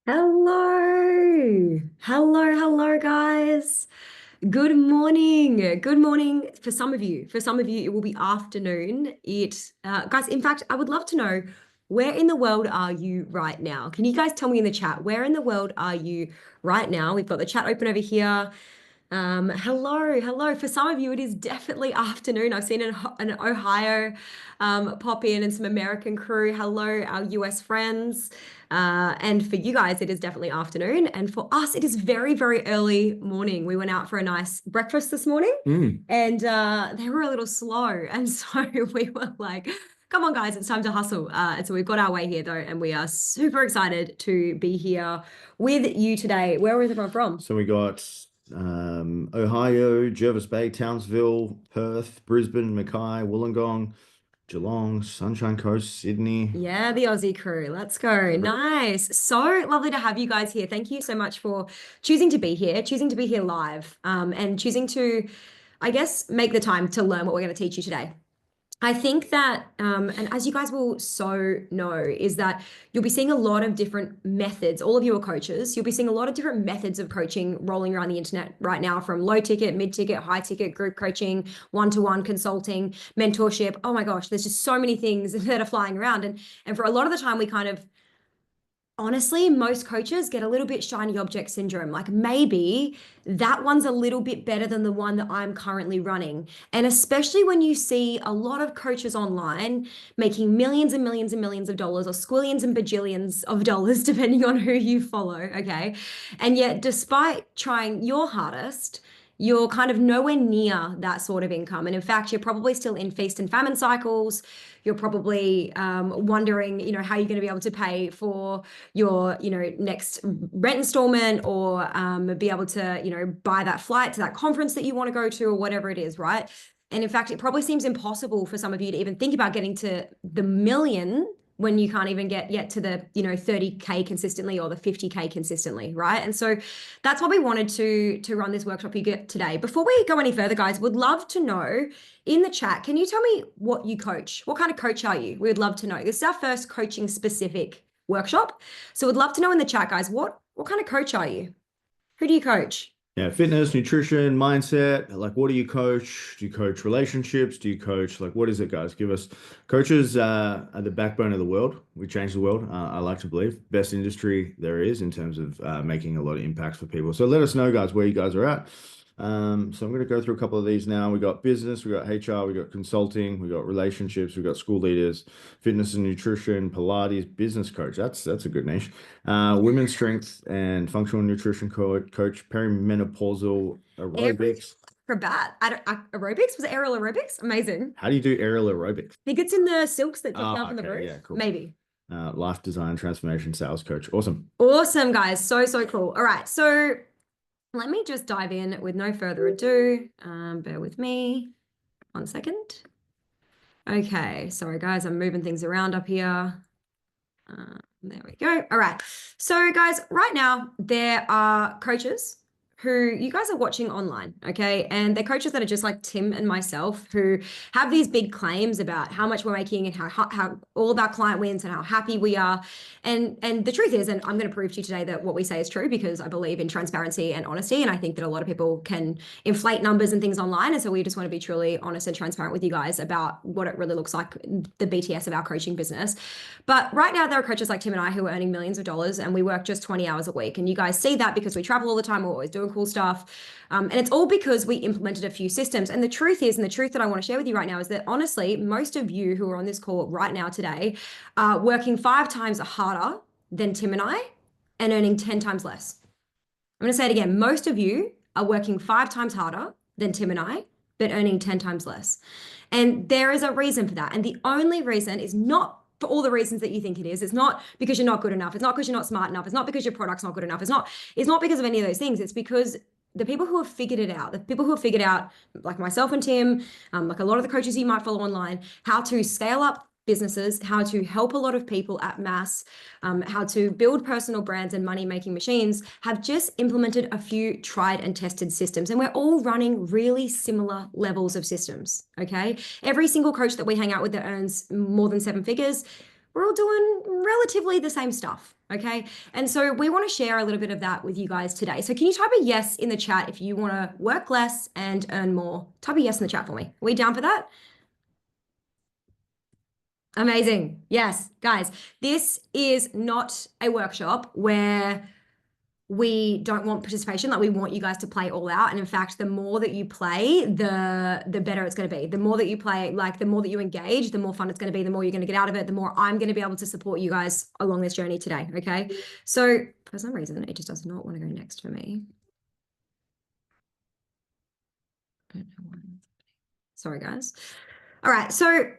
Hello. Hello, guys. Good morning. Good morning for some of you. For some of you, it will be afternoon. Guys, in fact, I would love to know where in the world are you right now? Can you guys tell me in the chat, where in the world are you right now? We've got the chat open over here. Hello. For some of you, it is definitely afternoon. I've seen an Ohio pop in and some American crew. Hello, our US friends. And for you guys, it is definitely afternoon. And for us, it is very, very early morning. We went out for a nice breakfast this morning and they were a little slow. And so we were like, come on, guys, it's time to hustle. And so we've got our way here, though, and we are super excited to be here with you today. Where is everyone from? So we got Ohio, Jervis Bay, Townsville, Perth, Brisbane, Mackay, Wollongong, Geelong, Sunshine Coast, Sydney. Yeah, the Aussie crew. Let's go. Nice. So lovely to have you guys here. Thank you so much for choosing to be here, choosing to be here live, and choosing to, I guess, make the time to learn what we're going to teach you today. I think that, and as you guys will so know, is that you'll be seeing a lot of different methods. All of you are coaches. You'll be seeing a lot of different methods of coaching rolling around the internet right now, from low ticket, mid ticket, high ticket, group coaching, one-to-one consulting, mentorship. Oh my gosh, there's just so many things that are flying around. And for a lot of the time, we kind of honestly, most coaches get a little bit shiny object syndrome. Like maybe that one's a little bit better than the one that I'm currently running. And especially when you see a lot of coaches online making millions and millions and millions of dollars, or squillions and bajillions of dollars, depending on who you follow. Okay. And yet, despite trying your hardest, you're kind of nowhere near that sort of income. And in fact, you're probably still in feast and famine cycles. You're probably wondering, how you're going to be able to pay for your, next rent installment, or be able to, buy that flight to that conference that you want to go to, or whatever it is, right? And in fact, it probably seems impossible for some of you to even think about getting to the million when you can't even get yet to the 30K consistently, or the 50K consistently, right? And so that's why we wanted to run this workshop you get today. Before we go any further, guys, would love to know in the chat, can you tell me what you coach? What kind of coach are you? We would love to know. This is our first coaching specific workshop, so we'd love to know in the chat, guys, what kind of coach are you? Who do you coach? Yeah, fitness, nutrition, mindset. Like, what do you coach? Do you coach relationships? Do you coach, like, what is it, guys? Give us. Coaches are the backbone of the world. We change the world. I like to believe best industry there is in terms of making a lot of impacts for people. So let us know, guys, where you guys are at. So I'm going to go through a couple of these now. We got business, we got HR, we got consulting, we got relationships, we got school leaders, fitness and nutrition, Pilates, business coach. That's a good niche. Women's strength and functional nutrition coach, perimenopausal aerobics. Aerobics? Was it aerial aerobics? Amazing. How do you do aerial aerobics? I think it's in the silks that drop down from the Okay, roof. yeah, cool. Maybe. Life design transformation sales coach. Awesome. Awesome, guys. So cool. All right. So let me just dive in with no further ado. Bear with me 1 second. Okay. Sorry, guys. I'm moving things around up here. There we go. All right. So, guys, right now there are coaches who you guys are watching online, okay? And they're coaches that are just like Tim and myself, who have these big claims about how much we're making and how all of our client wins and how happy we are. And the truth is, and I'm going to prove to you today that what we say is true, because I believe in transparency and honesty. And I think that a lot of people can inflate numbers and things online. And so we just want to be truly honest and transparent with you guys about what it really looks like, the BTS of our coaching business. But right now there are coaches like Tim and I who are earning millions of dollars, and we work just 20 hours a week. And you guys see that because we travel all the time. We're always doing cool stuff. And it's all because we implemented a few systems. And the truth is, and the truth that I want to share with you right now is that honestly, most of you who are on this call right now today are working 5 times harder than Tim and I and earning 10 times less. I'm going to say it again. Most of you are working 5 times harder than Tim and I, but earning 10 times less. And there is a reason for that. And the only reason is not for all the reasons that you think it is. It's not because you're not good enough. It's not because you're not smart enough. It's not because your product's not good enough. It's not because of any of those things. It's because the people who have figured it out, like myself and Tim, like a lot of the coaches you might follow online, how to scale up businesses, how to help a lot of people at mass, how to build personal brands and money-making machines, have just implemented a few tried and tested systems. And we're all running really similar levels of systems, okay? Every single coach that we hang out with that earns more than 7 figures, we're all doing relatively the same stuff. Okay. And so we want to share a little bit of that with you guys today. So can you type a yes in the chat if you want to work less and earn more? Type a yes in the chat for me. Are we down for that? Amazing. Yes, guys, this is not a workshop where we don't want participation. Like, we want you guys to play all out. And in fact, the more that you play, the better it's going to be. The more that you play, like the more that you engage, the more fun it's going to be, the more you're going to get out of it, the more I'm going to be able to support you guys along this journey today. Okay. So for some reason, it just does not want to go next for me. I don't know why. Sorry, guys. All right. So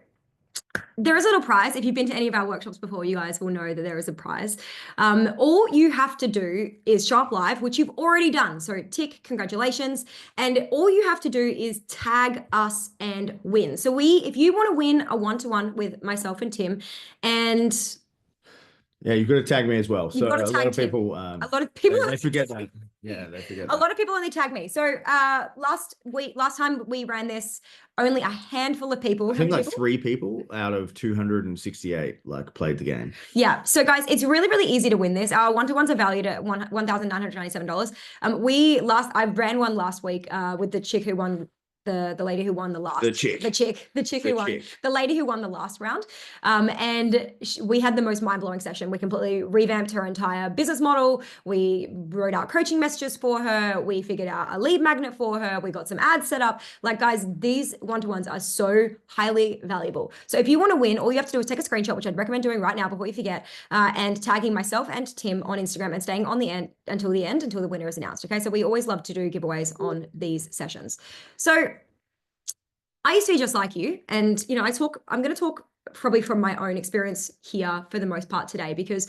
there is a little prize. If you've been to any of our workshops before, you guys will know that there is a prize. All you have to do is show up live, which you've already done. So tick, congratulations. And all you have to do is tag us and win. So if you want to win a one-to-one with myself and Tim, and Yeah, you've got to tag me as well. you've So got to a lot tag of Tim. people, A lot of people, they forget that. Yeah, they forget a that. lot of people only tag me. So last time we ran this, only a handful of people. I think like 3 people out of 268 like played the game. Yeah. So guys, it's really, really easy to win this. Our one-to-ones are valued at $1,997. I ran one last week with the chick who won the lady who won the last The chick who won the lady who won the last round. And we had the most mind-blowing session. We completely revamped her entire business model. We wrote out coaching messages for her. We figured out a lead magnet for her. We got some ads set up. Like, guys, these one-to-ones are so highly valuable. So if you want to win, all you have to do is take a screenshot, which I'd recommend doing right now before you forget, and tagging myself and Tim on Instagram and staying on the end until the winner is announced. Okay. So we always love to do giveaways on these sessions. So I used to be just like you. And, I'm going to talk probably from my own experience here for the most part today, because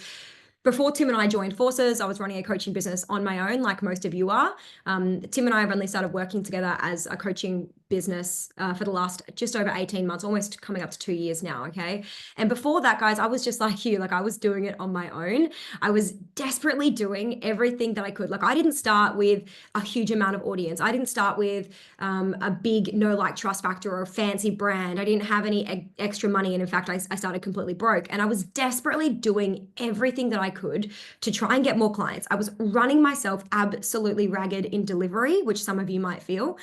before Tim and I joined forces, I was running a coaching business on my own, like most of you are. Tim and I have only started working together as a coaching business for the last just over 18 months, almost coming up to 2 years now, okay? And before that, guys, I was just like you. Like, I was doing it on my own. I was desperately doing everything that I could. Like, I didn't start with a huge amount of audience. I didn't start with a big know, like, trust factor or a fancy brand. I didn't have any extra money. And in fact, I started completely broke. And I was desperately doing everything that I could to try and get more clients. I was running myself absolutely ragged in delivery, which some of you might feel.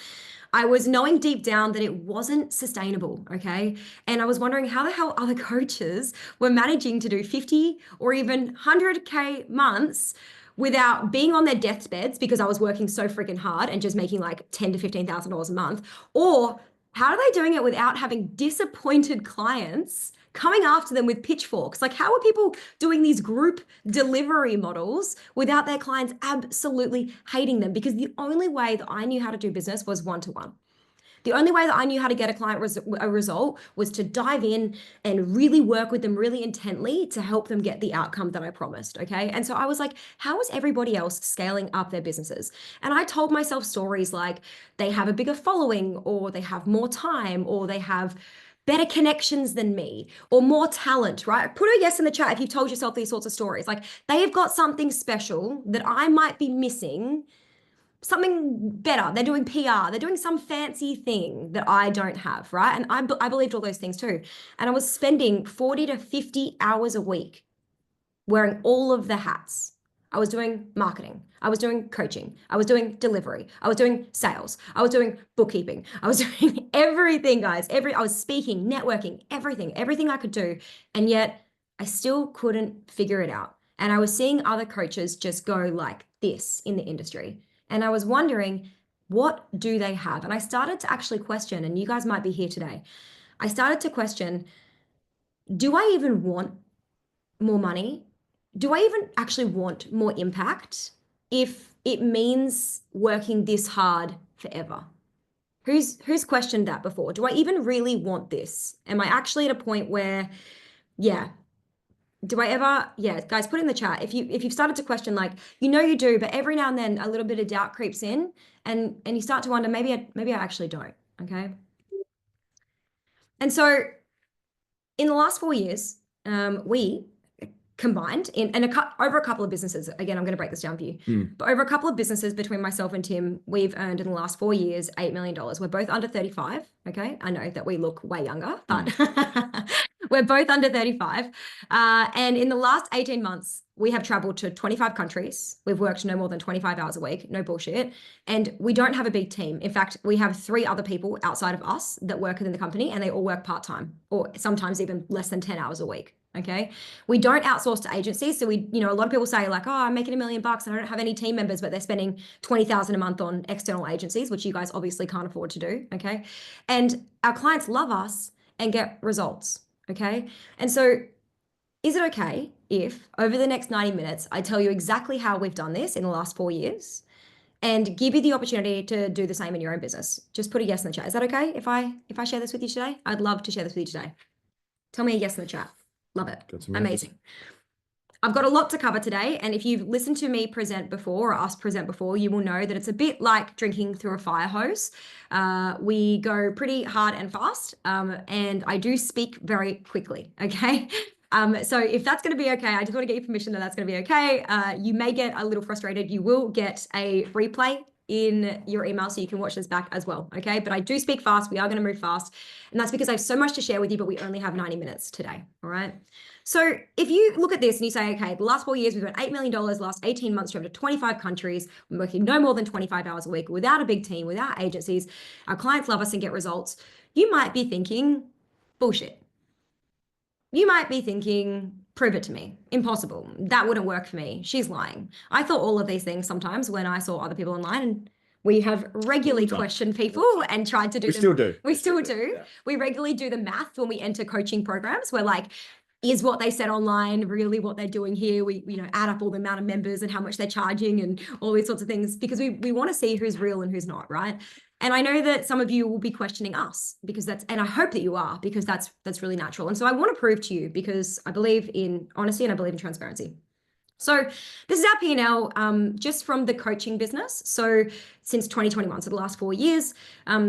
I was knowing deep down that it wasn't sustainable, okay? And I was wondering how the hell other coaches were managing to do 50 or even 100K months without being on their deathbeds because I was working so freaking hard and just making like $10,000 to $15,000 a month. Or how are they doing it without having disappointed clients coming after them with pitchforks? Like, how are people doing these group delivery models without their clients absolutely hating them? Because the only way that I knew how to do business was one-to-one. The only way that I knew how to get a result was to dive in and really work with them really intently to help them get the outcome that I promised, okay? And so I was like, how is everybody else scaling up their businesses? And I told myself stories like they have a bigger following, or they have more time, or they have better connections than me, or more talent, right? Put a yes in the chat if you've told yourself these sorts of stories. Like, they have got something special that I might be missing, something better. They're doing PR. They're doing some fancy thing that I don't have, right? And I believed all those things too. And I was spending 40 to 50 hours a week wearing all of the hats. I was doing marketing. I was doing coaching. I was doing delivery. I was doing sales. I was doing bookkeeping. I was doing everything, guys. I was speaking, networking, everything I could do. And yet I still couldn't figure it out. And I was seeing other coaches just go like this in the industry. And I was wondering, what do they have? And I started to actually question, and you guys might be here today. I started to question, do I even want more money? Do I even actually want more impact if it means working this hard forever? Who's questioned that before? Do I even really want this? Am I actually at a point where, yeah, do I ever, yeah, guys, put in the chat if you've started to question, like, you do, but every now and then a little bit of doubt creeps in, and you start to wonder, maybe I actually don't, okay? And so in the last 4 years, we combined over a couple of businesses. Again, I'm going to break this down for you. But over a couple of businesses between myself and Tim, we've earned in the last 4 years $8 million. We're both under 35. Okay, I know that we look way younger, but We're both under 35. And in the last 18 months, we have traveled to 25 countries. We've worked no more than 25 hours a week, no bullshit. And we don't have a big team. In fact, we have 3 other people outside of us that work within the company, and they all work part-time or sometimes even less than 10 hours a week. Okay. We don't outsource to agencies. So we, a lot of people say like, oh, I'm making $1 million and I don't have any team members, but they're spending 20,000 a month on external agencies, which you guys obviously can't afford to do. Okay. And our clients love us and get results. Okay. And so is it okay if over the next 90 minutes, I tell you exactly how we've done this in the last 4 years and give you the opportunity to do the same in your own business? Just put a yes in the chat. Is that okay if I share this with you today? I'd love to share this with you today. Tell me a yes in the chat. Love it. Amazing. I've got a lot to cover today. And if you've listened to me present before or us present before, you will know that it's a bit like drinking through a fire hose. We go pretty hard and fast. And I do speak very quickly. Okay. So if that's going to be okay, I just want to get your permission that that's going to be okay. You may get a little frustrated. You will get a replay in your email so you can watch this back as well. Okay. But I do speak fast. We are going to move fast. And that's because I have so much to share with you, but we only have 90 minutes today. All right. So if you look at this and you say, okay, the last 4 years, we've earned $8 million, last 18 months, traveled to 25 countries, we're working no more than 25 hours a week without a big team, without agencies. Our clients love us and get results. You might be thinking, bullshit. You might be thinking, prove it to me. Impossible. That wouldn't work for me. She's lying. I thought all of these things sometimes when I saw other people online, and we have regularly questioned people and tried to do We still do. We still do. Yeah. We regularly do the math when we enter coaching programs. We're like, is what they said online really what they're doing here? We add up all the amount of members and how much they're charging and all these sorts of things because we want to see who's real and who's not, right? And I know that some of you will be questioning us because and I hope that you are, because that's really natural. And so I want to prove to you, because I believe in honesty and I believe in transparency. So this is our P&L just from the coaching business. So since 2021, so the last 4 years,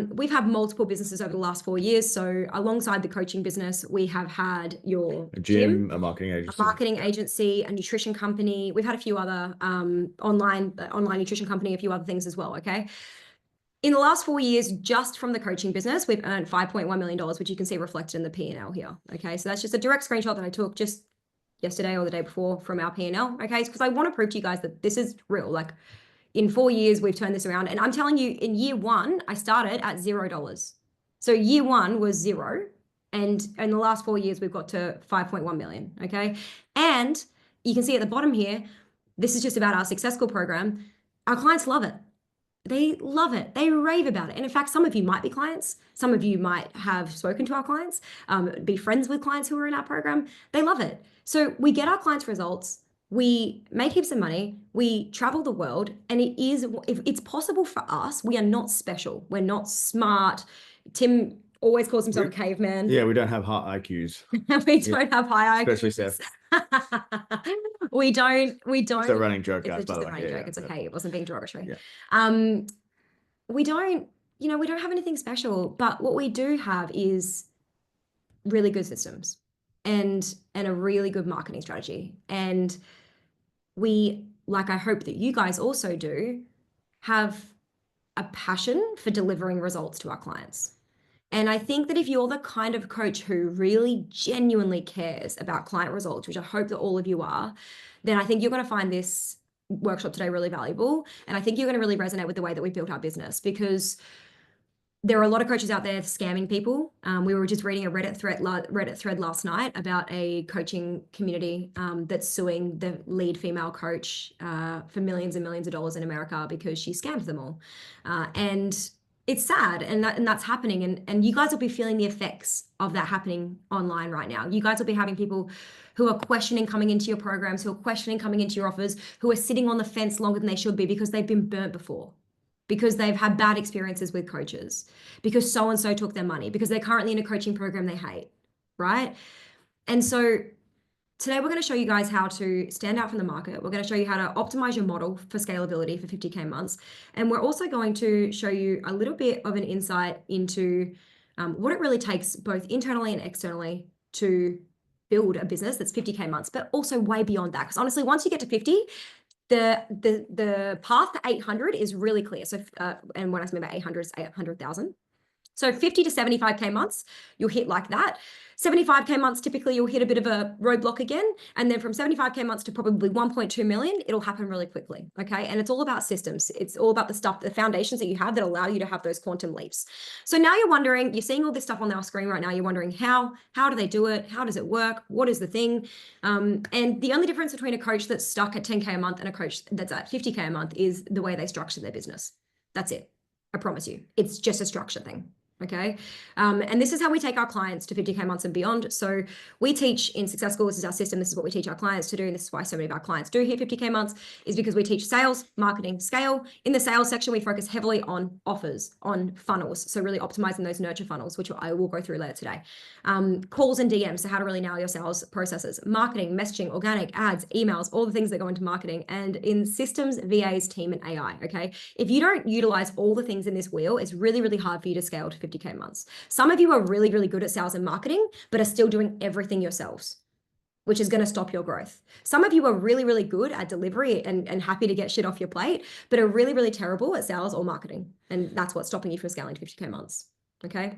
we've had multiple businesses over the last 4 years. So alongside the coaching business, we have had a gym, a marketing agency, a nutrition company. We've had a few other online nutrition company, a few other things as well. Okay. In the last 4 years, just from the coaching business, we've earned $5.1 million, which you can see reflected in the P&L here. Okay. So that's just a direct screenshot that I took just yesterday or the day before from our P&L. Okay. Because I want to prove to you guys that this is real. Like in 4 years, we've turned this around. And I'm telling you, in year 1, I started at $0. So year 1 was 0. And in the last 4 years, we've got to 5.1 million. Okay. And you can see at the bottom here, this is just about our Success School program. Our clients love it. They love it. They rave about it. And in fact, some of you might be clients. Some of you might have spoken to our clients, be friends with clients who are in our program. They love it. So we get our clients results. We make heaps of money. We travel the world. And if it's possible for us, we are not special. We're not smart. Tim always calls himself a caveman. Yeah, we don't have high IQs. We don't have high IQs. Especially Seth. We don't. It's a running joke, guys, It's by just the a way. running joke. It's okay. It wasn't being derogatory. Yeah. We don't have anything special, but what we do have is really good systems and a really good marketing strategy. And we, like I hope that you guys also do, have a passion for delivering results to our clients. And I think that if you're the kind of coach who really genuinely cares about client results, which I hope that all of you are, then I think you're going to find this workshop today really valuable. And I think you're going to really resonate with the way that we built our business, because there are a lot of coaches out there scamming people. We were just reading a Reddit thread last night about a coaching community that's suing the lead female coach for millions and millions of dollars in America because she scammed them all. And it's sad, and that's happening. And you guys will be feeling the effects of that happening online right now. You guys will be having people who are questioning coming into your programs, who are questioning coming into your offers, who are sitting on the fence longer than they should be because they've been burnt before, because they've had bad experiences with coaches, because so-and-so took their money, because they're currently in a coaching program they hate, right? And so today we're going to show you guys how to stand out from the market. We're going to show you how to optimize your model for scalability for 50K months. And we're also going to show you a little bit of an insight into what it really takes both internally and externally to build a business that's 50K months, but also way beyond that. Because honestly, once you get to 50, the path to 800 is really clear. So, and when I mean by 800, it's 800,000. So 50 to 75K months, you'll hit like that. 75K months, typically you'll hit a bit of a roadblock again. And then from 75K months to probably 1.2 million, it'll happen really quickly. Okay. And it's all about systems. It's all about the stuff, the foundations that you have that allow you to have those quantum leaps. So now you're wondering, you're seeing all this stuff on our screen right now. You're wondering how do they do it? How does it work? What is the thing? And the only difference between a coach that's stuck at 10K a month and a coach that's at 50K a month is the way they structure their business. That's it. I promise you. It's just a structure thing. Okay. And this is how we take our clients to 50K months and beyond. So we teach in Success School, this is our system. This is what we teach our clients to do. And this is why so many of our clients do hit 50K months, is because we teach sales, marketing, scale. In the sales section, we focus heavily on offers, on funnels. So really optimizing those nurture funnels, which I will go through later today. Calls and DMs. So how to really nail your sales processes, marketing, messaging, organic ads, emails, all the things that go into marketing, and in systems, VAs, team, and AI. Okay. If you don't utilize all the things in this wheel, it's really, really hard for you to scale to 50K months. Some of you are really, really good at sales and marketing, but are still doing everything yourselves, which is going to stop your growth. Some of you are really, really good at delivery and happy to get shit off your plate, but are really, really terrible at sales or marketing. And that's what's stopping you from scaling to 50K months. Okay.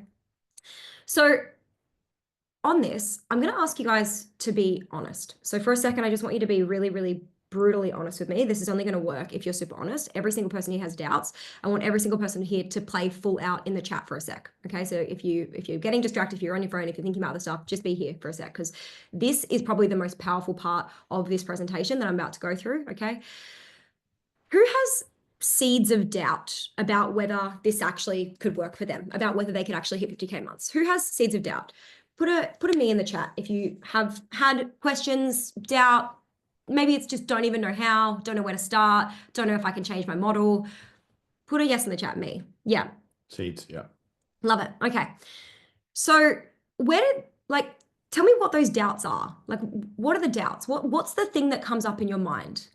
So on this, I'm going to ask you guys to be honest. So for a second, I just want you to be really, really brutally honest with me. This is only going to work if you're super honest. Every single person here has doubts. I want every single person here to play full out in the chat for a sec. Okay. So if you're getting distracted, if you're on your phone, if you're thinking about other stuff, just be here for a sec, because this is probably the most powerful part of this presentation that I'm about to go through. Okay. Who has seeds of doubt about whether this actually could work for them, about whether they could actually hit 50K months? Who has seeds of doubt? Put a me in the chat if you have had questions, doubt. Maybe it's just don't even know how, don't know where to start, don't know if I can change my model. Put a yes in the chat, me. Yeah. Seeds, yeah. Love it. Okay. So tell me what those doubts are. Like, what are the doubts? What's the thing that comes up in your mind?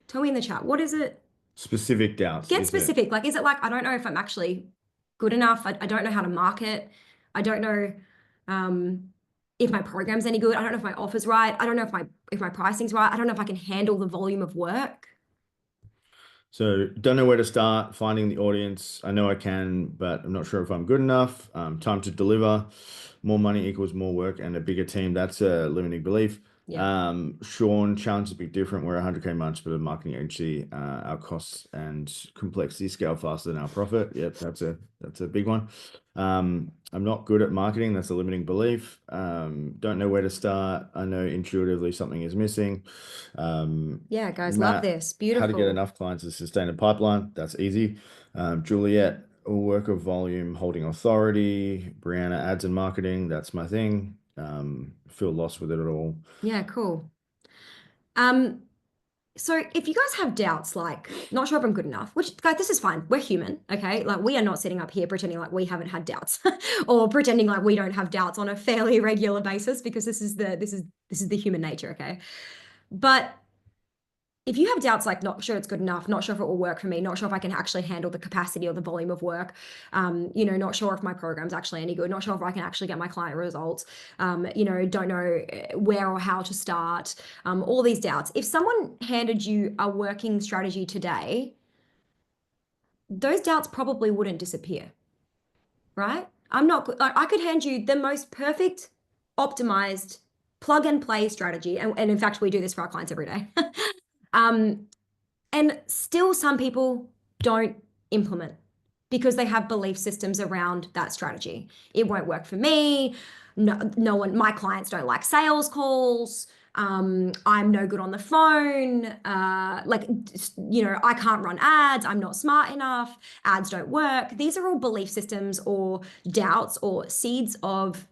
Tell me in the chat. What is it? Specific doubts. Get specific. Like, is it like, I don't know if I'm actually good enough. I don't know how to market. I don't know if my program's any good. I don't know if my offer's right. I don't know if my pricing's right. I don't know if I can handle the volume of work. So don't know where to start finding the audience. I know I can, but I'm not sure if I'm good enough. Time to deliver. More money equals more work and a bigger team. That's a limiting belief. Yeah. Sean, challenge is a bit different. We're 100K months, but a marketing agency, our costs and complexity scale faster than our profit. Yep, that's a big one. I'm not good at marketing. That's a limiting belief. Don't know where to start. I know intuitively something is missing. Yeah, guys, Matt, love this. Beautiful. how to get enough clients to sustain a pipeline. That's easy. Juliet, a work of volume, holding authority. Brianna, ads and marketing. That's my thing. Feel lost with it at all. Yeah, cool. So if you guys have doubts, like not sure if I'm good enough, which guys, this is fine. We're human, okay? Like we are not sitting up here pretending like we haven't had doubts or pretending like we don't have doubts on a fairly regular basis, because this is the human nature, okay? But if you have doubts, like not sure it's good enough, not sure if it will work for me, not sure if I can actually handle the capacity or the volume of work, not sure if my program's actually any good, not sure if I can actually get my client results, don't know where or how to start, all these doubts. If someone handed you a working strategy today, those doubts probably wouldn't disappear, right? I could hand you the most perfect, optimized, plug and play strategy. And in fact, we do this for our clients every day. And still some people don't implement because they have belief systems around that strategy. It won't work for me. No one, my clients don't like sales calls. I'm no good on the phone. I can't run ads. I'm not smart enough. Ads don't work. These are all belief systems or doubts or seeds of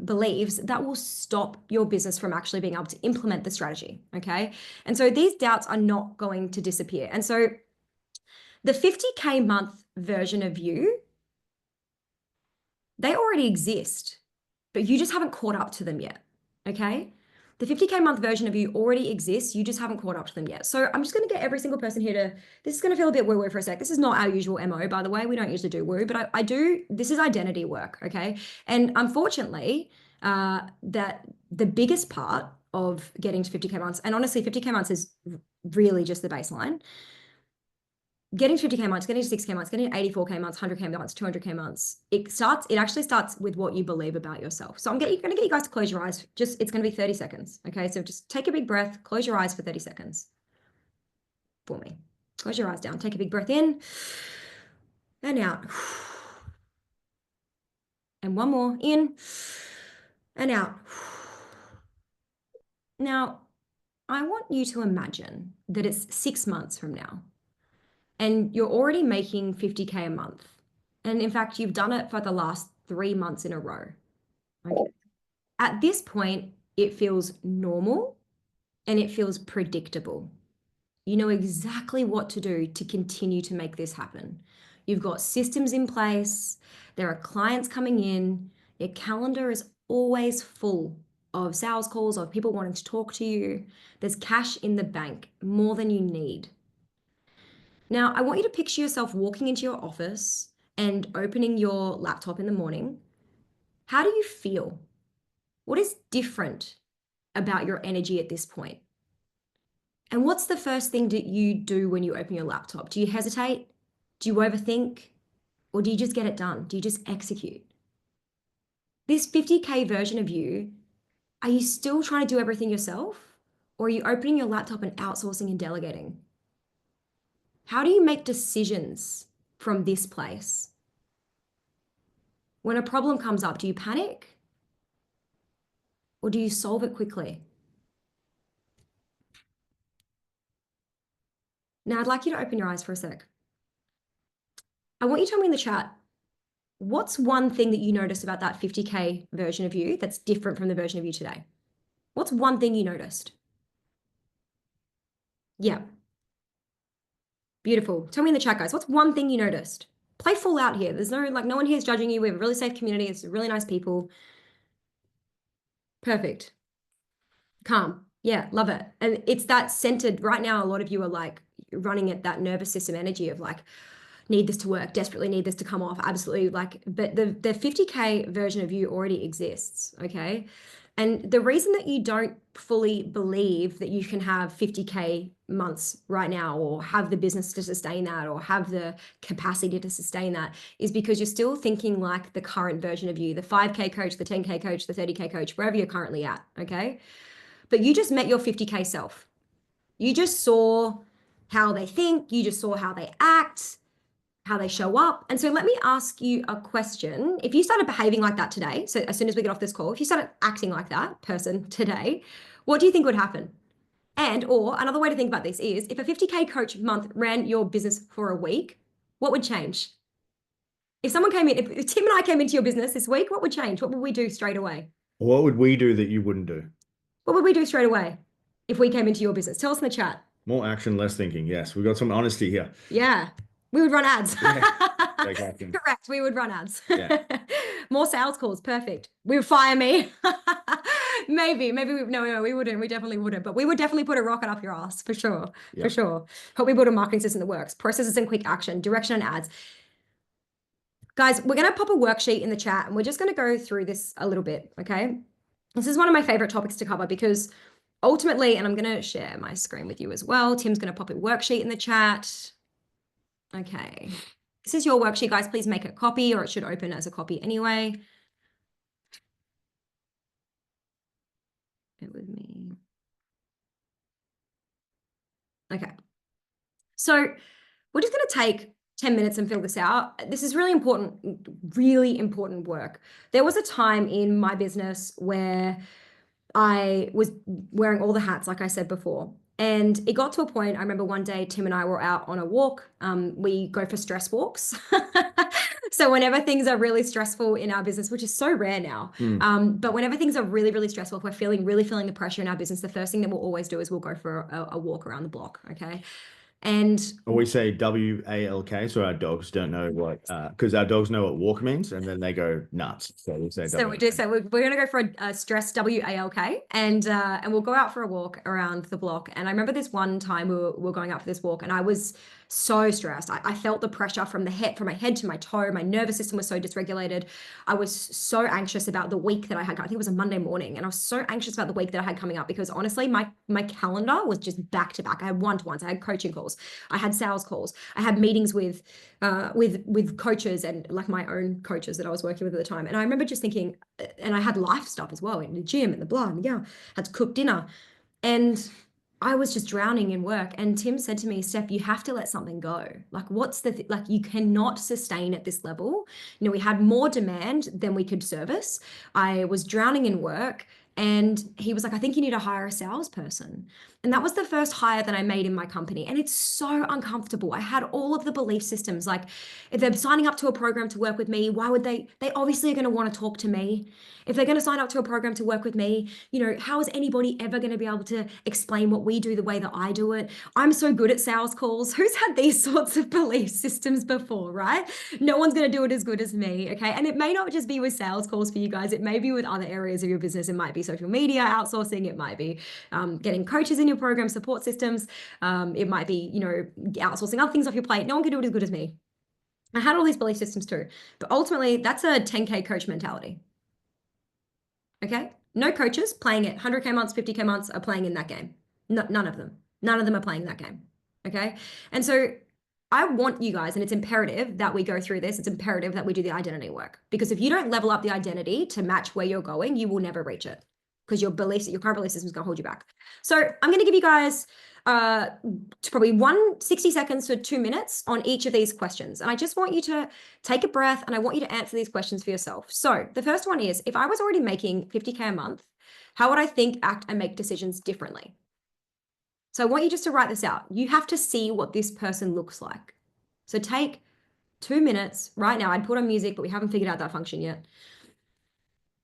beliefs that will stop your business from actually being able to implement the strategy. Okay. And so these doubts are not going to disappear. And so the 50K month version of you, they already exist, but you just haven't caught up to them yet. Okay. The 50K month version of you already exists. You just haven't caught up to them yet. So I'm just going to get every single person here to, this is going to feel a bit woo-woo for a sec. This is not our usual MO, by the way. We don't usually do woo, but I do, this is identity work. Okay. And unfortunately, that the biggest part of getting to 50K months, and honestly, 50K months is really just the baseline. getting to 50K months, getting to 6K months, getting to 84K months, 100K months, 200K months, it actually starts with what you believe about yourself. So I'm going to get you guys to close your eyes. It's going to be 30 seconds. Okay. So just take a big breath, close your eyes for 30 seconds for me. Close your eyes down. Take a big breath in and out. And one more, in and out. Now, I want you to imagine that it's 6 months from now and you're already making 50K a month. And in fact, you've done it for the last 3 months in a row. Okay. At this point, it feels normal and it feels predictable. You know exactly what to do to continue to make this happen. You've got systems in place. There are clients coming in. Your calendar is always full of sales calls, of people wanting to talk to you. There's cash in the bank, more than you need. Now, I want you to picture yourself walking into your office and opening your laptop in the morning. How do you feel? What is different about your energy at this point? And what's the first thing that you do when you open your laptop? Do you hesitate? Do you overthink? Or do you just get it done? Do you just execute? This 50K version of you, are you still trying to do everything yourself? Or are you opening your laptop and outsourcing and delegating? How do you make decisions from this place? When a problem comes up, do you panic? Or do you solve it quickly? Now, I'd like you to open your eyes for a sec. I want you to tell me in the chat, what's one thing that you noticed about that 50K version of you that's different from the version of you today? What's one thing you noticed? Yeah. Beautiful. Tell me in the chat, guys. What's one thing you noticed? Play full out here. There's no one here is judging you. We have a really safe community. It's really nice people. Perfect. Calm. Yeah, love it. And it's that centered right now. A lot of you are like running at that nervous system energy of like, need this to work, desperately need this to come off. Absolutely. But the 50K version of you already exists. Okay. And the reason that you don't fully believe that you can have 50K months right now, or have the business to sustain that, or have the capacity to sustain that, is because you're still thinking like the current version of you, the 5K coach, the 10K coach, the 30K coach, wherever you're currently at. Okay. But you just met your 50K self. You just saw how they think. You just saw how they act, how they show up. And so let me ask you a question. If you started behaving like that today, so as soon as we get off this call, if you started acting like that person today, what do you think would happen? And, or another way to think about this is, if a 50K coach month ran your business for a week, what would change? If someone came in, if Tim and I came into your business this week, what would change? What would we do straight away? What would we do that you wouldn't do? What would we do straight away if we came into your business? Tell us in the chat. More action, less thinking. Yes, we've got some honesty here. Yeah. We would run ads. Yeah, exactly. Correct. We would run ads. Yeah. More sales calls. Perfect. We would fire me. Maybe no, we wouldn't. We definitely wouldn't. But we would definitely put a rocket up your ass for sure. Yeah. For sure. Hope we build a marketing system that works. Processes and quick action, direction and ads. Guys, we're going to pop a worksheet in the chat and we're just going to go through this a little bit. Okay. This is one of my favorite topics to cover because ultimately, and I'm going to share my screen with you as well. Tim's going to pop a worksheet in the chat. Okay. This is your worksheet, guys. Please make a copy, or it should open as a copy anyway. Bear with me. Okay. So we're just going to take 10 minutes and fill this out. This is really important work. There was a time in my business where I was wearing all the hats, like I said before. And it got to a point, I remember one day, Tim and I were out on a walk. We go for stress walks. So whenever things are really stressful in our business, which is so rare now, but whenever things are really, really stressful, if we're really feeling the pressure in our business, the first thing that we'll always do is we'll go for a walk around the block, okay? And we say WALK, so our dogs don't know what, because our dogs know what walk means, and then they go nuts. So we say so we do. So we're going to go for a stress WALK, and we'll go out for a walk around the block. And I remember this one time we were going out for this walk, and I was so stressed. I felt the pressure from my head to my toe. My nervous system was so dysregulated. I was so anxious about the week that I had. I think it was a Monday morning, and I was so anxious about the week that I had coming up because honestly, my calendar was just back to back. I had one-to-ones, I had coaching calls, I had sales calls, I had meetings with coaches and like my own coaches that I was working with at the time. And I remember just thinking, and I had life stuff as well in the gym and the blah, and yeah, had to cook dinner. And I was just drowning in work. And Tim said to me, Steph, you have to let something go. Like, what's like, you cannot sustain at this level. You know, we had more demand than we could service. I was drowning in work. And he was like, I think you need to hire a salesperson. And that was the first hire that I made in my company. And it's so uncomfortable. I had all of the belief systems. Like, if they're signing up to a program to work with me, why would they obviously are going to want to talk to me. If they're going to sign up to a program to work with me, you know, how is anybody ever going to be able to explain what we do the way that I do it? I'm so good at sales calls. Who's had these sorts of belief systems before, right? No one's going to do it as good as me. Okay. And it may not just be with sales calls for you guys. It may be with other areas of your business. It might be social media outsourcing. It might be getting coaches in your program, support systems. It might be, you know, outsourcing other things off your plate. No one can do it as good as me. I had all these belief systems too. But ultimately, that's a 10K coach mentality. Okay. No coaches playing it 100K months, 50K months are playing in that game. No, none of them. None of them are playing that game. Okay. And so I want you guys, and it's imperative that we go through this. It's imperative that we do the identity work because if you don't level up the identity to match where you're going, you will never reach it because your beliefs, your current belief system is going to hold you back. So I'm going to give you guys probably 60 seconds to 2 minutes on each of these questions. And I just want you to take a breath and I want you to answer these questions for yourself. So the first one is, if I was already making 50K a month, how would I think, act, and make decisions differently? So I want you just to write this out. You have to see what this person looks like. So take 2 minutes right now. I'd put on music, but we haven't figured out that function yet.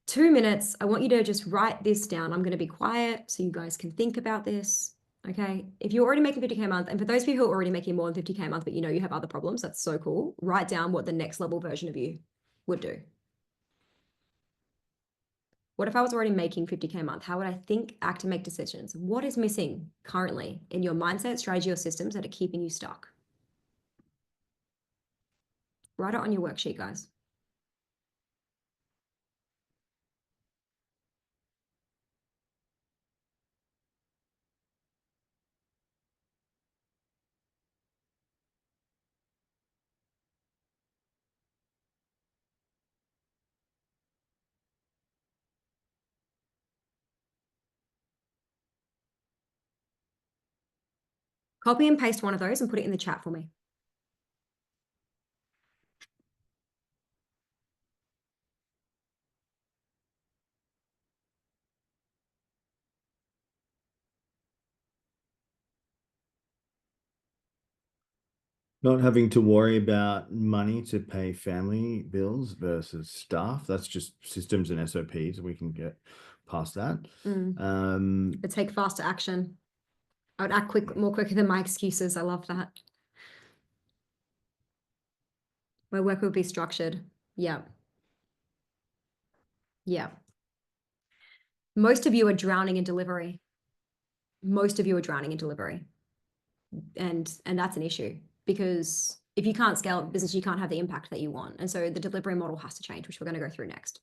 2 minutes. I want you to just write this down. I'm going to be quiet so you guys can think about this. Okay. If you're already making 50K a month, and for those of you who are already making more than 50K a month, but you know you have other problems, that's so cool. Write down what the next level version of you would do. What if I was already making 50K a month? How would I think, act, and make decisions? What is missing currently in your mindset, strategy, or systems that are keeping you stuck? Write it on your worksheet, guys. Copy and paste one of those and put it in the chat for me. Not having to worry about money to pay family bills versus staff. That's just systems and SOPs. We can get past that. But take faster action. I would act more quicker than my excuses. I love that. My work would be structured. Yeah. Yeah. Most of you are drowning in delivery. Most of you are drowning in delivery. And that's an issue because if you can't scale a business, you can't have the impact that you want. And so the delivery model has to change, which we're going to go through next.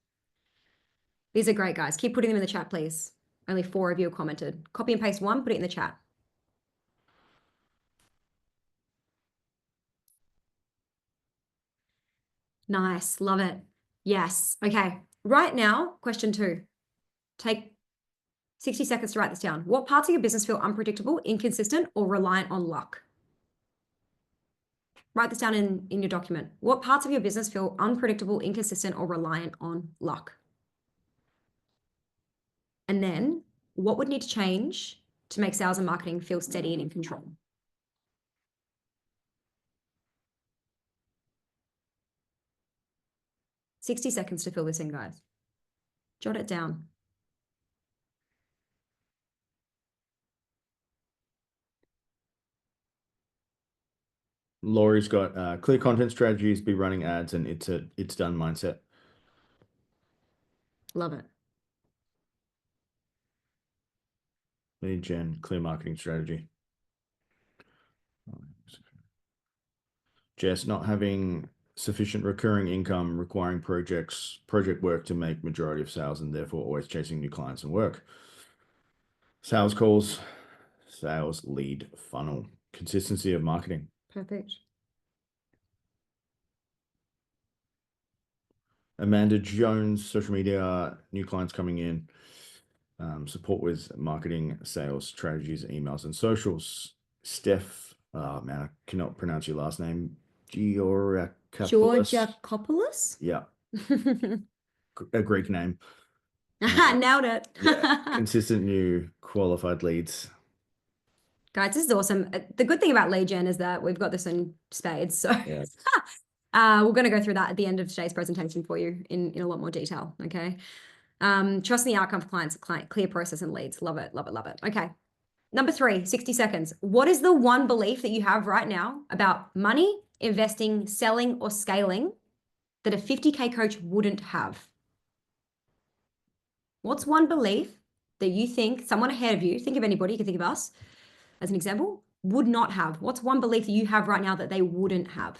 These are great, guys. Keep putting them in the chat, please. Only 4 of you have commented. Copy and paste one, put it in the chat. Nice. Love it. Yes. Okay. Right now, question 2. Take 60 seconds to write this down. What parts of your business feel unpredictable, inconsistent, or reliant on luck? Write this down in your document. What parts of your business feel unpredictable, inconsistent, or reliant on luck? And then what would need to change to make sales and marketing feel steady and in control? 60 seconds to fill this in, guys. Jot it down. Laurie's got clear content strategies, be running ads, and it's done mindset. Love it. Lead gen, clear marketing strategy. Jess, not having sufficient recurring income, requiring project work to make majority of sales, and therefore always chasing new clients and work. Sales calls, sales lead funnel, consistency of marketing. Perfect. Amanda Jones, social media, new clients coming in, support with marketing, sales, strategies, emails, and socials. Steph, oh man, I cannot pronounce your last name. Georgakopoulos. Georgakopoulos? Yeah, a Greek name. Nailed it. Yeah, consistent new qualified leads. Guys, this is awesome. The good thing about lead gen is that we've got this in spades. So Yeah. we're going to go through that at the end of today's presentation for you in a lot more detail. Okay. Trust in the outcome for clients, clear process and leads. Love it, love it, love it. Okay. Number 3, 60 seconds. What is the one belief that you have right now about money, investing, selling, or scaling that a 50K coach wouldn't have? What's one belief that you think someone ahead of you, think of anybody, you can think of us as an example, would not have? What's one belief that you have right now that they wouldn't have?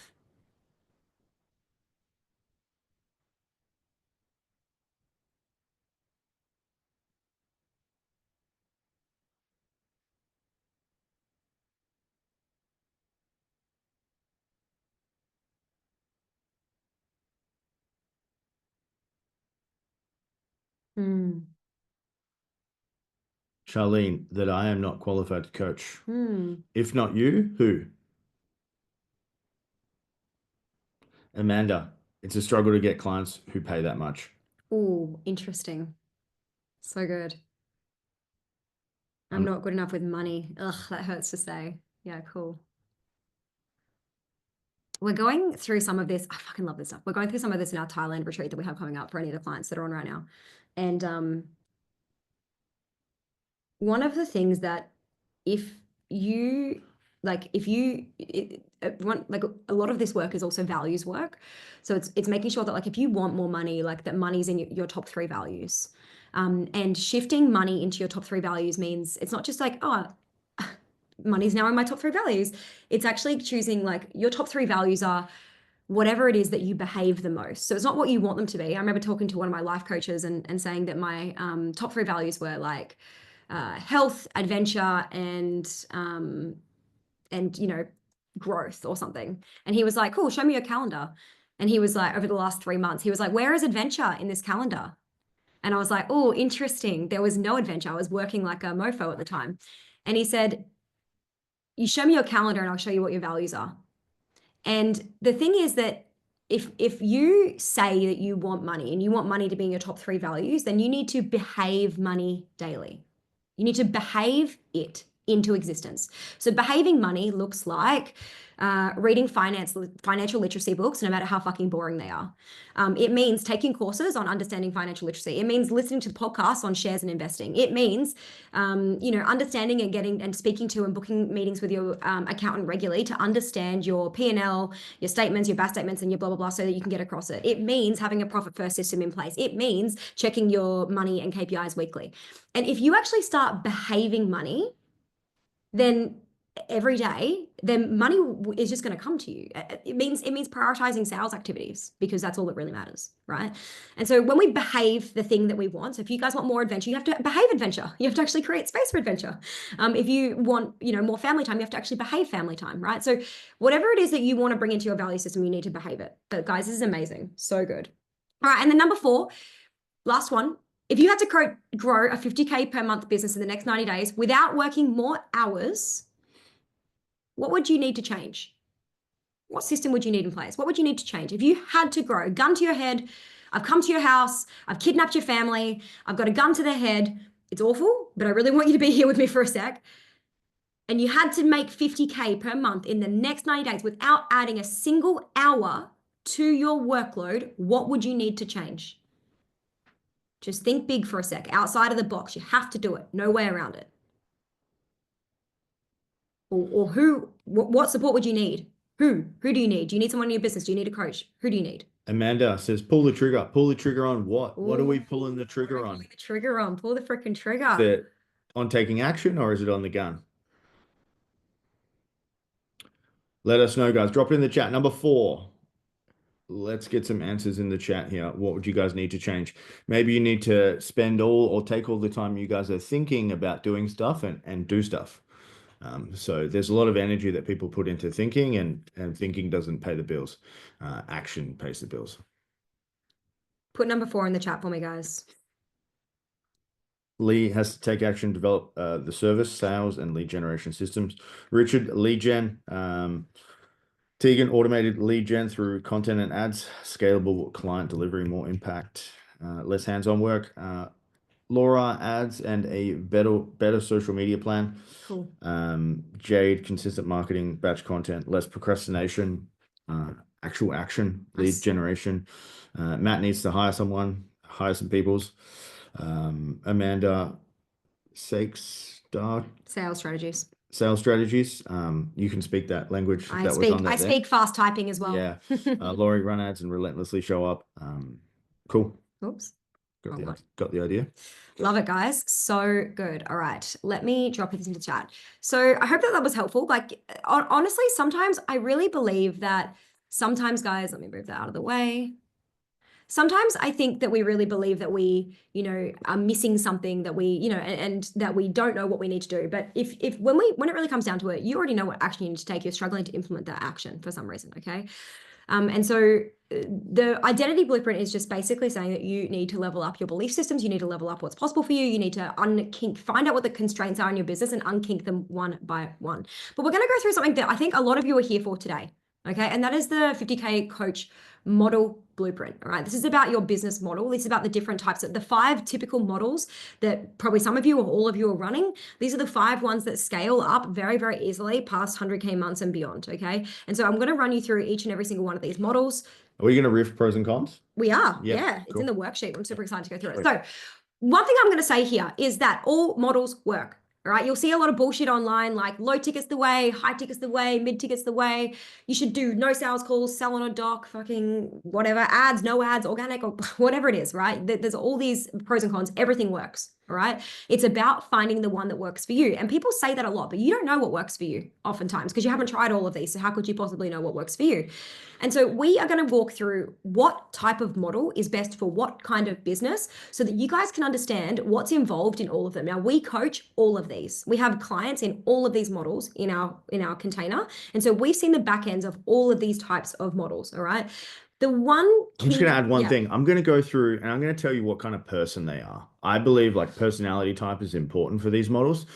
Hmm. Charlene, that I am not qualified to coach. Hmm. If not you, who? Amanda, it's a struggle to get clients who pay that much. Oh, interesting. So good. I'm not good enough with money. Ugh, that hurts to say. Yeah, cool. We're going through some of this. I fucking love this stuff. We're going through some of this in our Thailand retreat that we have coming up for any of the clients that are on right now. And one of the things that if you like a lot of this work is also values work, so it's making sure that like if you want more money, like that money's in your top 3 values, and shifting money into your top 3 values means it's not just like, oh, money's now in my top 3 values. It's actually choosing like your top 3 values are whatever it is that you behave the most. So it's not what you want them to be. I remember talking to one of my life coaches and saying that my top 3 values were like health, adventure, and growth or something. And he was like, cool, show me your calendar. And he was like, over the last 3 months, he was like, where is adventure in this calendar? And I was like, oh, interesting. There was no adventure. I was working like a mofo at the time. And he said, you show me your calendar and I'll show you what your values are. And the thing is that if you say that you want money and you want money to be in your top 3 values, then you need to behave money daily. You need to behave it into existence. So behaving money looks like reading financial literacy books, no matter how fucking boring they are. It means taking courses on understanding financial literacy. It means listening to podcasts on shares and investing. It means, understanding and getting and speaking to and booking meetings with your accountant regularly to understand your P&L, your statements, your BAS statements, and your blah, blah, blah, so that you can get across it. It means having a profit first system in place. It means checking your money and KPIs weekly. And if you actually start behaving money, then every day, then money is just going to come to you. It means prioritizing sales activities, because that's all that really matters, right? And so when we behave the thing that we want, so if you guys want more adventure, you have to behave adventure. You have to actually create space for adventure. If you want, more family time, you have to actually behave family time, right? So whatever it is that you want to bring into your value system, you need to behave it. But guys, this is amazing. So good. All right. And then number 4, last one. If you had to grow a 50K per month business in the next 90 days without working more hours, what would you need to change? What system would you need in place? What would you need to change? If you had to grow, gun to your head, I've come to your house, I've kidnapped your family, I've got a gun to their head. It's awful, but I really want you to be here with me for a sec. And you had to make 50K per month in the next 90 days without adding a single hour to your workload, what would you need to change? Just think big for a sec, outside of the box. You have to do it. No way around it. Or what support would you need? Who do you need? Do you need someone in your business? Do you need a coach? Who do you need? Amanda says, pull the trigger. Pull the trigger on what? What are we pulling the trigger on? Pulling the trigger on. Pull the freaking trigger. Is it on taking action or is it on the gun? Let us know, guys. Drop it in the chat. Number 4. Let's get some answers in the chat here. What would you guys need to change? Maybe you need to spend all or take all the time you guys are thinking about doing stuff and do stuff. So there's a lot of energy that people put into thinking, and thinking doesn't pay the bills. Action pays the bills. Put number 4 in the chat for me, guys. Lee has to take action, develop the service, sales, and lead generation systems. Richard, lead gen. Tegan, automated lead gen through content and ads, scalable client delivery, more impact, less hands-on work. Laura, ads and a better social media plan. Cool. Jade, consistent marketing, batch content, less procrastination, actual action, lead Nice. generation. Matt needs to hire someone, hire some peoples. Amanda, sales strategies. Sales strategies. You can speak that language. If that was on that I speak fast typing as well. Yeah. Laurie, run ads and relentlessly show up. Cool. Oops. Got the idea. Love it, guys. So good. All right. Let me drop this into chat. So I hope that that was helpful. Like, honestly, sometimes I really believe that sometimes, guys, let me move that out of the way. Sometimes I think that we really believe that we, are missing something, that we, and that we don't know what we need to do. But when it really comes down to it, you already know what action you need to take. You're struggling to implement that action for some reason. Okay. And so the identity blueprint is just basically saying that you need to level up your belief systems. You need to level up what's possible for you. You need to find out what the constraints are in your business and unkink them one by one. But we're going to go through something that I think a lot of you are here for today. Okay. And that is the 50K coach model blueprint. All right. This is about your business model. This is about the different types of the 5 typical models that probably some of you or all of you are running. These are the 5 ones that scale up very, very easily past 100K months and beyond. Okay. And so I'm going to run you through each and every single one of these models. Are we going to riff pros and cons? We are. Yeah. It's cool. in the worksheet. I'm super excited to go through it. So one thing I'm going to say here is that all models work. All right. You'll see a lot of bullshit online, like low tickets the way, high tickets the way, mid tickets the way. You should do no sales calls, sell on a doc, fucking whatever, ads, no ads, organic, or whatever it is, right? There's all these pros and cons. Everything works. All right. It's about finding the one that works for you. And people say that a lot, but you don't know what works for you oftentimes because you haven't tried all of these. So how could you possibly know what works for you? And so we are going to walk through what type of model is best for what kind of business so that you guys can understand what's involved in all of them. Now, we coach all of these. We have clients in all of these models in our container. And so we've seen the back ends of all of these types of models. All right. I'm just going to add one thing. I'm going to go through and I'm going to tell you what kind of person they are. I believe like personality type is important for these models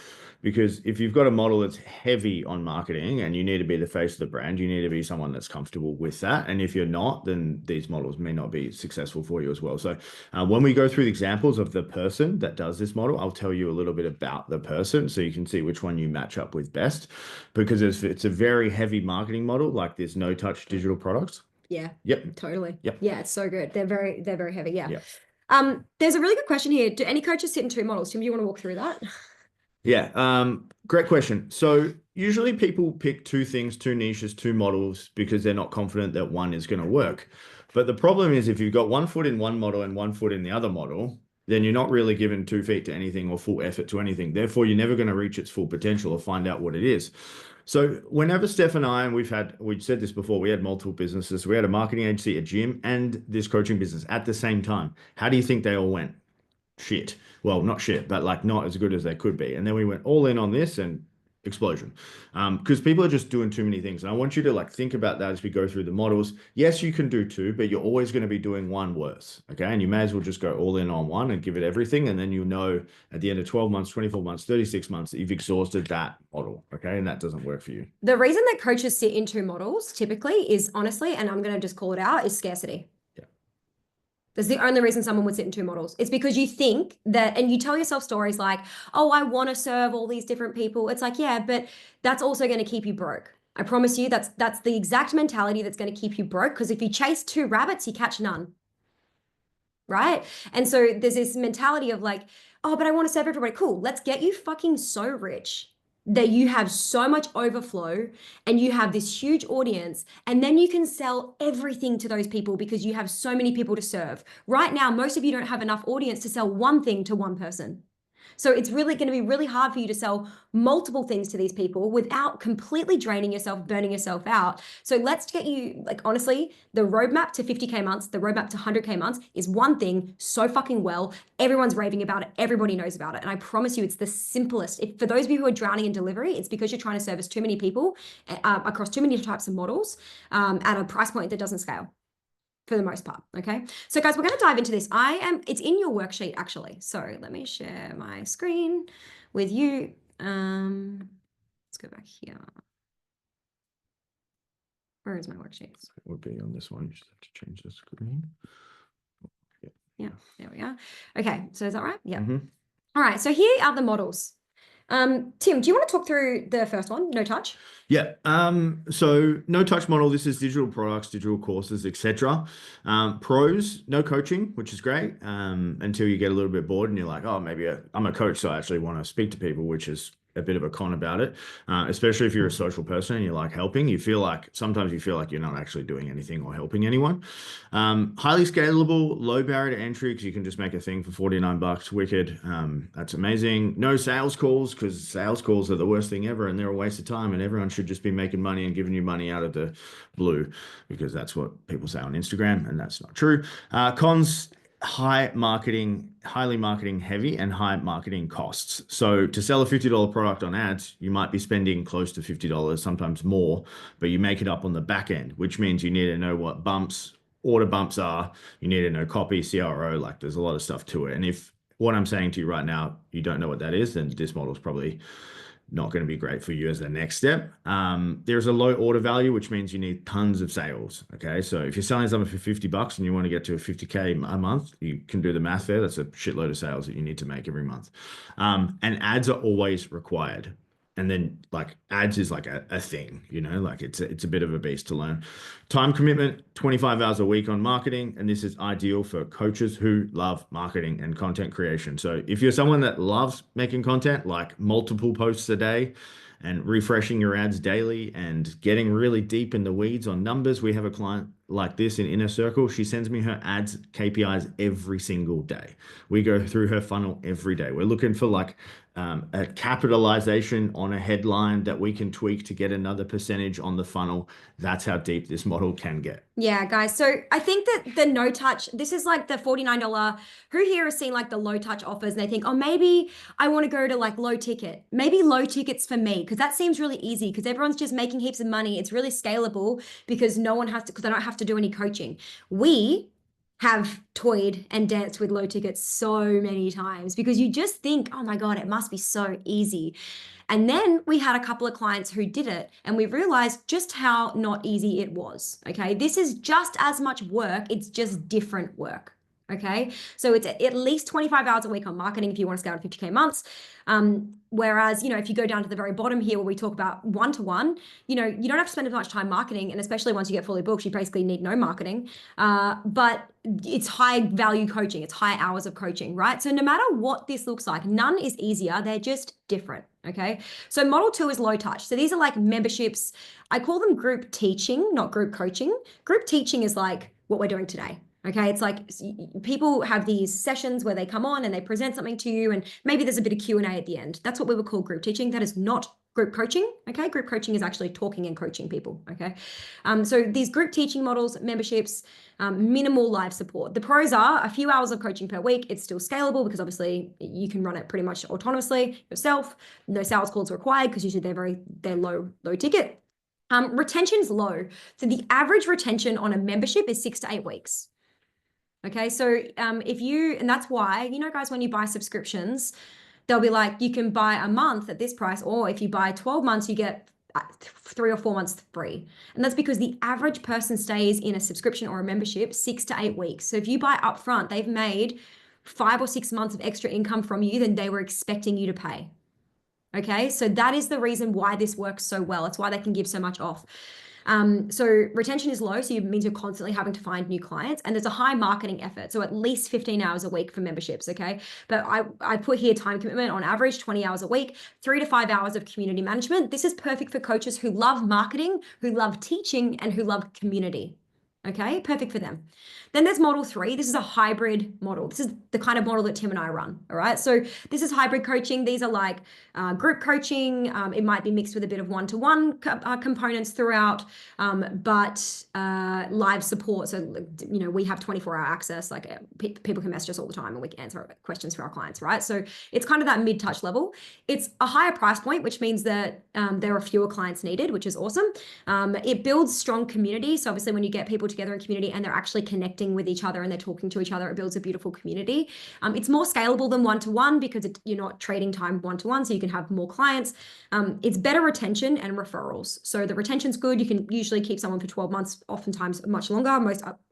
because if you've got a model that's heavy on marketing and you need to be the face of the brand, you need to be someone that's comfortable with that. And if you're not, then these models may not be successful for you as well. So when we go through the examples of the person that does this model, I'll tell you a little bit about the person so you can see which one you match up with best because it's a very heavy marketing model, like this no-touch digital products. Yeah. Yep. Totally. Yep. Yeah, it's so good. They're very heavy. Yeah. Yep. There's a really good question here. Do any coaches sit in 2 models? Tim, do you want to walk through that? Yeah. Great question. So usually people pick 2 things, 2 niches, 2 models because they're not confident that one is going to work. But the problem is if you've got 1 foot in one model and 1 foot in the other model, then you're not really given 2 feet to anything or full effort to anything. Therefore, you're never going to reach its full potential or find out what it is. So whenever Steph and I, and we've said this before, we had multiple businesses. We had a marketing agency, a gym, and this coaching business at the same time. How do you think they all went? Shit. Well, not shit, but like not as good as they could be. And then we went all in on this and explosion. Because people are just doing too many things. And I want you to like think about that as we go through the models. Yes, you can do 2, but you're always going to be doing one worse. Okay. And you may as well just go all in on one and give it everything. And then you'll know at the end of 12 months, 24 months, 36 months that you've exhausted that model. Okay. And that doesn't work for you. The reason that coaches sit in 2 models typically is honestly, and I'm going to just call it out, is scarcity. That's the only reason someone would sit in 2 models. It's because you think that, and you tell yourself stories like, oh, I want to serve all these different people. It's like, yeah, but that's also going to keep you broke. I promise you that's the exact mentality that's going to keep you broke. Because if you chase 2 rabbits, you catch none. Right? And so there's this mentality of like, oh, but I want to serve everybody. Cool. Let's get you fucking so rich that you have so much overflow and you have this huge audience, and then you can sell everything to those people because you have so many people to serve. Right now, most of you don't have enough audience to sell one thing to one person. So it's really going to be really hard for you to sell multiple things to these people without completely draining yourself, burning yourself out. So let's get you, like, honestly, the roadmap to 50K months, the roadmap to 100K months is one thing so fucking well. Everyone's raving about it. Everybody knows about it. And I promise you, it's the simplest. For those of you who are drowning in delivery, it's because you're trying to service too many people across too many types of models at a price point that doesn't scale, for the most part. Okay. So guys, we're going to dive into this. It's in your worksheet actually. So let me share my screen with you. Let's go back here. Where is my worksheet? It would be on this one. You just have to change the screen. Yeah, there we are. Okay. So is that right? Yeah. Mhm. All right. So here are the models. Tim, do you want to talk through the first one, no touch? Yeah. So no touch model. This is digital products, digital courses, etc. Pros, no coaching, which is great. Until you get a little bit bored and you're like, oh, maybe I'm a coach, so I actually want to speak to people, which is a bit of a con about it. Especially if you're a social person and you like helping, sometimes you feel like you're not actually doing anything or helping anyone. Highly scalable, low barrier to entry because you can just make a thing for $49. Wicked. That's amazing. No sales calls because sales calls are the worst thing ever and they're a waste of time and everyone should just be making money and giving you money out of the blue because that's what people say on Instagram and that's not true. Cons, highly marketing heavy and high marketing costs. So to sell a $50 product on ads, you might be spending close to $50, sometimes more, but you make it up on the back end, which means you need to know what order bumps are. You need to know copy, CRO, like there's a lot of stuff to it. And if what I'm saying to you right now, you don't know what that is, then this model is probably not going to be great for you as the next step. There's a low order value, which means you need tons of sales. Okay. So if you're selling something for $50 and you want to get to a 50K a month, you can do the math there. That's a shitload of sales that you need to make every month. And ads are always required. And then like ads is like a thing, like it's a bit of a beast to learn. Time commitment, 25 hours a week on marketing. And this is ideal for coaches who love marketing and content creation. So if you're someone that loves making content, like multiple posts a day and refreshing your ads daily and getting really deep in the weeds on numbers, we have a client like this in Inner Circle. She sends me her ads KPIs every single day. We go through her funnel every day. We're looking for like a capitalization on a headline that we can tweak to get another percentage on the funnel. That's how deep this model can get. Yeah, guys. So I think that the no touch, this is like the $49. Who here has seen like the low touch offers and they think, oh, maybe I want to go to like low ticket. Maybe low ticket's for me because that seems really easy because everyone's just making heaps of money. It's really scalable because because I don't have to do any coaching. We have toyed and danced with low tickets so many times because you just think, oh my God, it must be so easy. And then we had a couple of clients who did it and we realized just how not easy it was. Okay. This is just as much work. It's just different work. Okay. So it's at least 25 hours a week on marketing if you want to scale to 50K months. Whereas, if you go down to the very bottom here where we talk about one-to-one, you don't have to spend as much time marketing. And especially once you get fully booked, you basically need no marketing. But it's high value coaching. It's high hours of coaching, right? So no matter what this looks like, none is easier. They're just different. Okay. So model 2 is low touch. So these are like memberships. I call them group teaching, not group coaching. Group teaching is like what we're doing today. Okay, it's like people have these sessions where they come on and they present something to you and maybe there's a bit of Q&A at the end. That's what we would call group teaching. That is not group coaching. Okay, group coaching is actually talking and coaching people. Okay, so these group teaching models, memberships, minimal live support. The pros are a few hours of coaching per week. It's still scalable because obviously you can run it pretty much autonomously yourself. No sales calls required because usually they're low ticket. Retention's low. So the average retention on a membership is 6 to 8 weeks. Okay, so and that's why, guys, when you buy subscriptions, they'll be like, you can buy a month at this price, or if you buy 12 months, you get 3 or 4 months free. And that's because the average person stays in a subscription or a membership 6 to 8 weeks. So if you buy upfront, they've made 5 or 6 months of extra income from you than they were expecting you to pay. Okay, so that is the reason why this works so well. It's why they can give so much off. So retention is low, so it means you're constantly having to find new clients, and there's a high marketing effort. So at least 15 hours a week for memberships. Okay. But I put here time commitment on average 20 hours a week, 3 to 5 hours of community management. This is perfect for coaches who love marketing, who love teaching, and who love community. Okay, perfect for them. Then there's model 3. This is a hybrid model. This is the kind of model that Tim and I run. All right. So this is hybrid coaching. These are like group coaching. It might be mixed with a bit of one-to-one components throughout, but live support. So, you know, we have 24-hour access. Like people can message us all the time and we can answer questions for our clients. Right. So it's kind of that mid-touch level. It's a higher price point, which means that there are fewer clients needed, which is awesome. It builds strong community. So obviously when you get people together in community and they're actually connecting with each other and they're talking to each other, it builds a beautiful community. It's more scalable than one-to-one because you're not trading time one-to-one, so you can have more clients. It's better retention and referrals. So the retention's good. You can usually keep someone for 12 months, oftentimes much longer.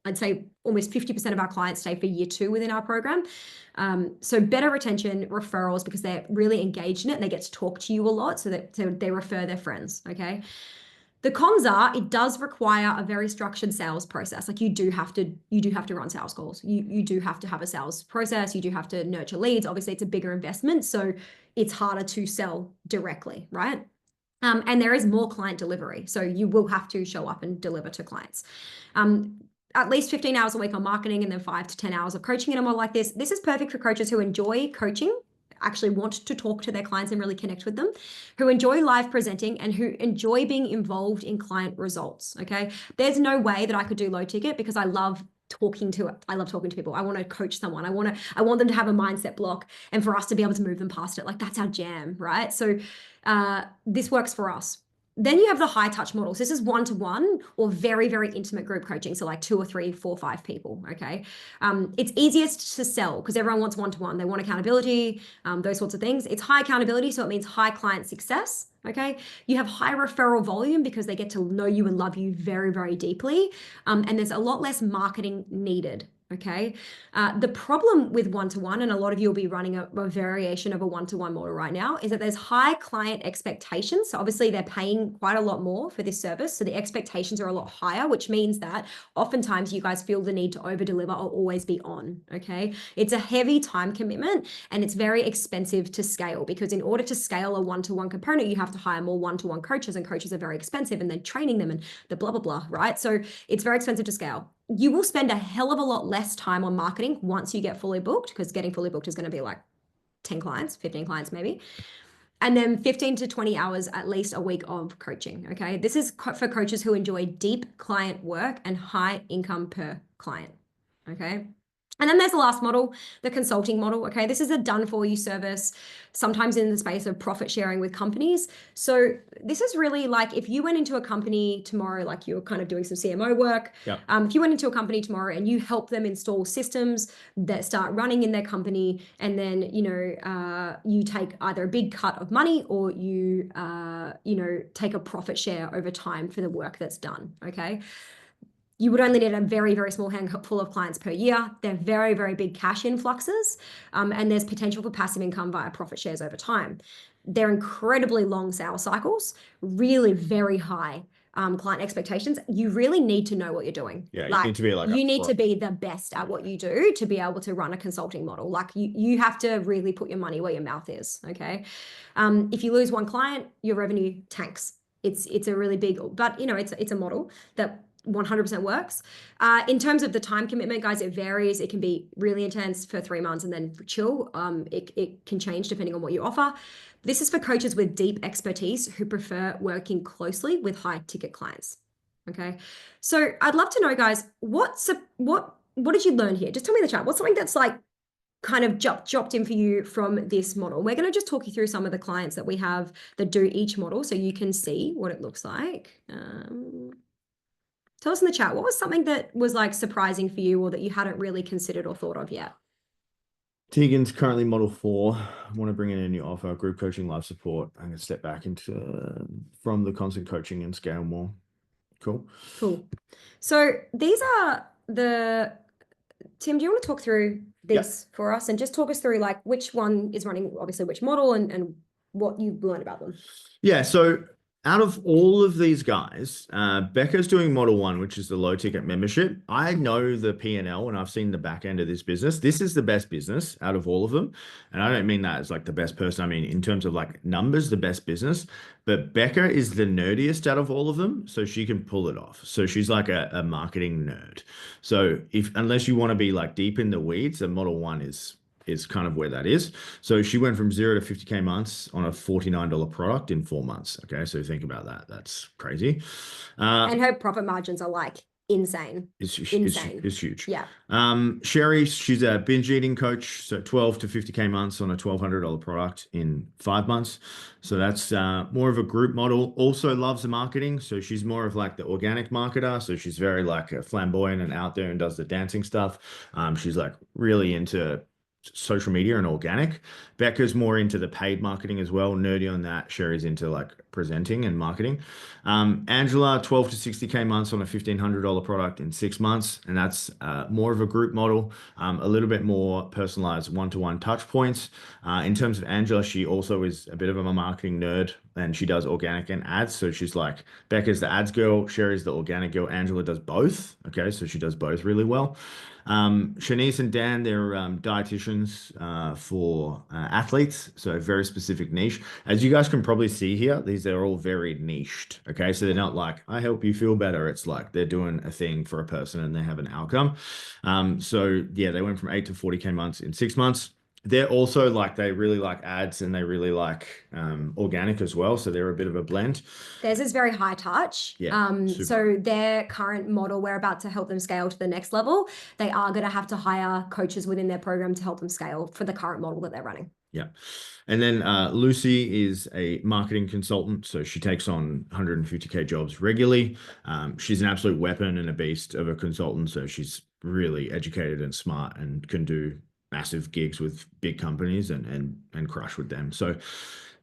I'd say almost 50% of our clients stay for year 2 within our program. So better retention, referrals, because they're really engaged in it and they get to talk to you a lot, so they refer their friends. Okay. The cons are it does require a very structured sales process. Like you do have to run sales calls. You do have to have a sales process. You do have to nurture leads. Obviously, it's a bigger investment, so it's harder to sell directly, right? And there is more client delivery. So you will have to show up and deliver to clients. At least 15 hours a week on marketing and then 5 to 10 hours of coaching in a model like this. This is perfect for coaches who enjoy coaching, actually want to talk to their clients and really connect with them, who enjoy live presenting and who enjoy being involved in client results. Okay. There's no way that I could do low ticket because I love talking to people. I want to coach someone. I want them to have a mindset block and for us to be able to move them past it. Like that's our jam, right? So this works for us. Then you have the high touch models. This is one-to-one or very, very intimate group coaching. So like 2 or 3, 4, 5 people. Okay. It's easiest to sell because everyone wants one-to-one. They want accountability, those sorts of things. It's high accountability. So it means high client success. Okay. You have high referral volume because they get to know you and love you very, very deeply. And there's a lot less marketing needed. Okay. The problem with one-to-one, and a lot of you will be running a variation of a one-to-one model right now, is that there's high client expectations. So obviously they're paying quite a lot more for this service. So the expectations are a lot higher, which means that oftentimes you guys feel the need to over deliver or always be on. Okay. It's a heavy time commitment and it's very expensive to scale because in order to scale a one-to-one component, you have to hire more one-to-one coaches and coaches are very expensive and then training them and the blah, blah, blah, right? So it's very expensive to scale. You will spend a hell of a lot less time on marketing once you get fully booked, because getting fully booked is going to be like 10 clients, 15 clients maybe. And then 15 to 20 hours at least a week of coaching. Okay. This is for coaches who enjoy deep client work and high income per client. Okay. And then there's the last model, the consulting model. Okay. This is a done for you service, sometimes in the space of profit sharing with companies. So this is really like if you went into a company tomorrow, like you're kind of doing some CMO work. Yep. If you went into a company tomorrow and you help them install systems that start running in their company, and then, you know, you take either a big cut of money or you, you know, take a profit share over time for the work that's done. Okay. You would only need a very, very small handful of clients per year. They're very, very big cash influxes, and there's potential for passive income via profit shares over time. They're incredibly long sales cycles, really very high client expectations. You really need to know what you're doing. Yeah, like, you need to be like you need to be the best at what you do to be able to run a consulting model. Like you have to really put your money where your mouth is. Okay, if you lose one client, your revenue tanks. It's a really big, but you know it's a model that 100% works. In terms of the time commitment, guys, it varies. It can be really intense for 3 months and then chill. It can change depending on what you offer. This is for coaches with deep expertise who prefer working closely with high ticket clients. Okay. So I'd love to know, guys, what did you learn here? Just tell me in the chat. What's something that's like kind of dropped in for you from this model? We're going to just talk you through some of the clients that we have that do each model so you can see what it looks like. Tell us in the chat, what was something that was like surprising for you or that you hadn't really considered or thought of yet? Tegan's currently model 4. I want to bring in a new offer, group coaching, live support. I'm going to step back into from the constant coaching and scale more. Cool. So these are Tim, do you want to talk through this for us and just talk us through like which one is running, obviously which model and what you've learned about them? Yeah. So Out of all of these guys, Becca's doing Model 1, which is the low ticket membership. I know the P&L and I've seen the back end of this business. This is the best business out of all of them. And I don't mean that as like the best person. I mean, in terms of like numbers, the best business. But Becca is the nerdiest out of all of them. So she can pull it off. So she's like a marketing nerd. So unless you want to be like deep in the weeds, the Model 1 is kind of where that is. So she went from 0 to 50K months on a $49 product in 4 months. Okay. So think about that. That's crazy. And her profit margins are like insane. Insane. It's huge. Yeah. Sherry, she's a binge eating coach. So 12 to 50K months on a $1,200 product in 5 months. So that's more of a group model. Also loves the marketing. So she's more of like the organic marketer. So she's very like flamboyant and out there and does the dancing stuff. She's like really into social media and organic. Becca's more into the paid marketing as well, nerdy on that. Sherry's into like presenting and marketing. Angela, 12 to 60K months on a $1,500 product in 6 months. And that's more of a group model, a little bit more personalized one-to-one touch points. In terms of Angela, she also is a bit of a marketing nerd and she does organic and ads. So she's like, Becca's the ads girl, Sherry's the organic girl. Angela does both. Okay. So she does both really well. Shanice and Dan, they're dietitians for athletes, so a very specific niche. As you guys can probably see here, these are all very niched. Okay, so they're not like I help you feel better. It's like they're doing a thing for a person and they have an outcome. So yeah, they went from 8 to 40K months in 6 months. They're also like they really like ads and they really like organic as well. So they're a bit of a blend. Theirs is very high touch. Yeah, so their current model, we're about to help them scale to the next level. They are going to have to hire coaches within their program to help them scale for the current model that they're running. Yeah. And then Lucy is a marketing consultant. So she takes on 150K jobs regularly. She's an absolute weapon and a beast of a consultant. So she's really educated and smart and can do massive gigs with big companies and crush with them. So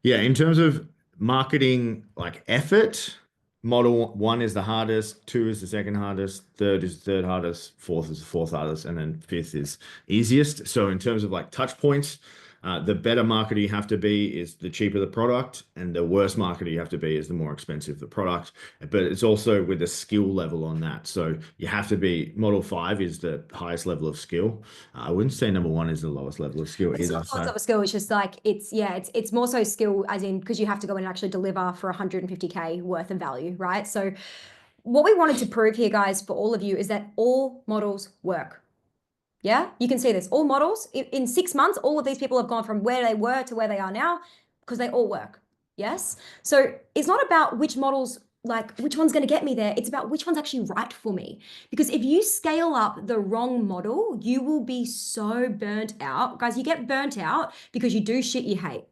yeah, in terms of marketing like effort, Model 1 is the hardest, 2 is the second hardest, third is the third hardest, fourth is the fourth hardest, and then fifth is easiest. So in terms of like touch points, the better marketer you have to be is the cheaper the product, and the worse marketer you have to be is the more expensive the product. But it's also with the skill level on that. So you have to be, Model 5 is the highest level of skill. I wouldn't say number 1 is the lowest level of skill It's either. not level of skill. It's just like it's more so skill as in because you have to go in and actually deliver for 150K worth of value, right? So what we wanted to prove here, guys, for all of you is that all models work. Yeah, you can see this. All models in 6 months, all of these people have gone from where they were to where they are now because they all work. Yes. So it's not about which models, like which one's going to get me there. It's about which one's actually right for me. Because if you scale up the wrong model, you will be so burnt out. Guys, you get burnt out because you do shit you hate.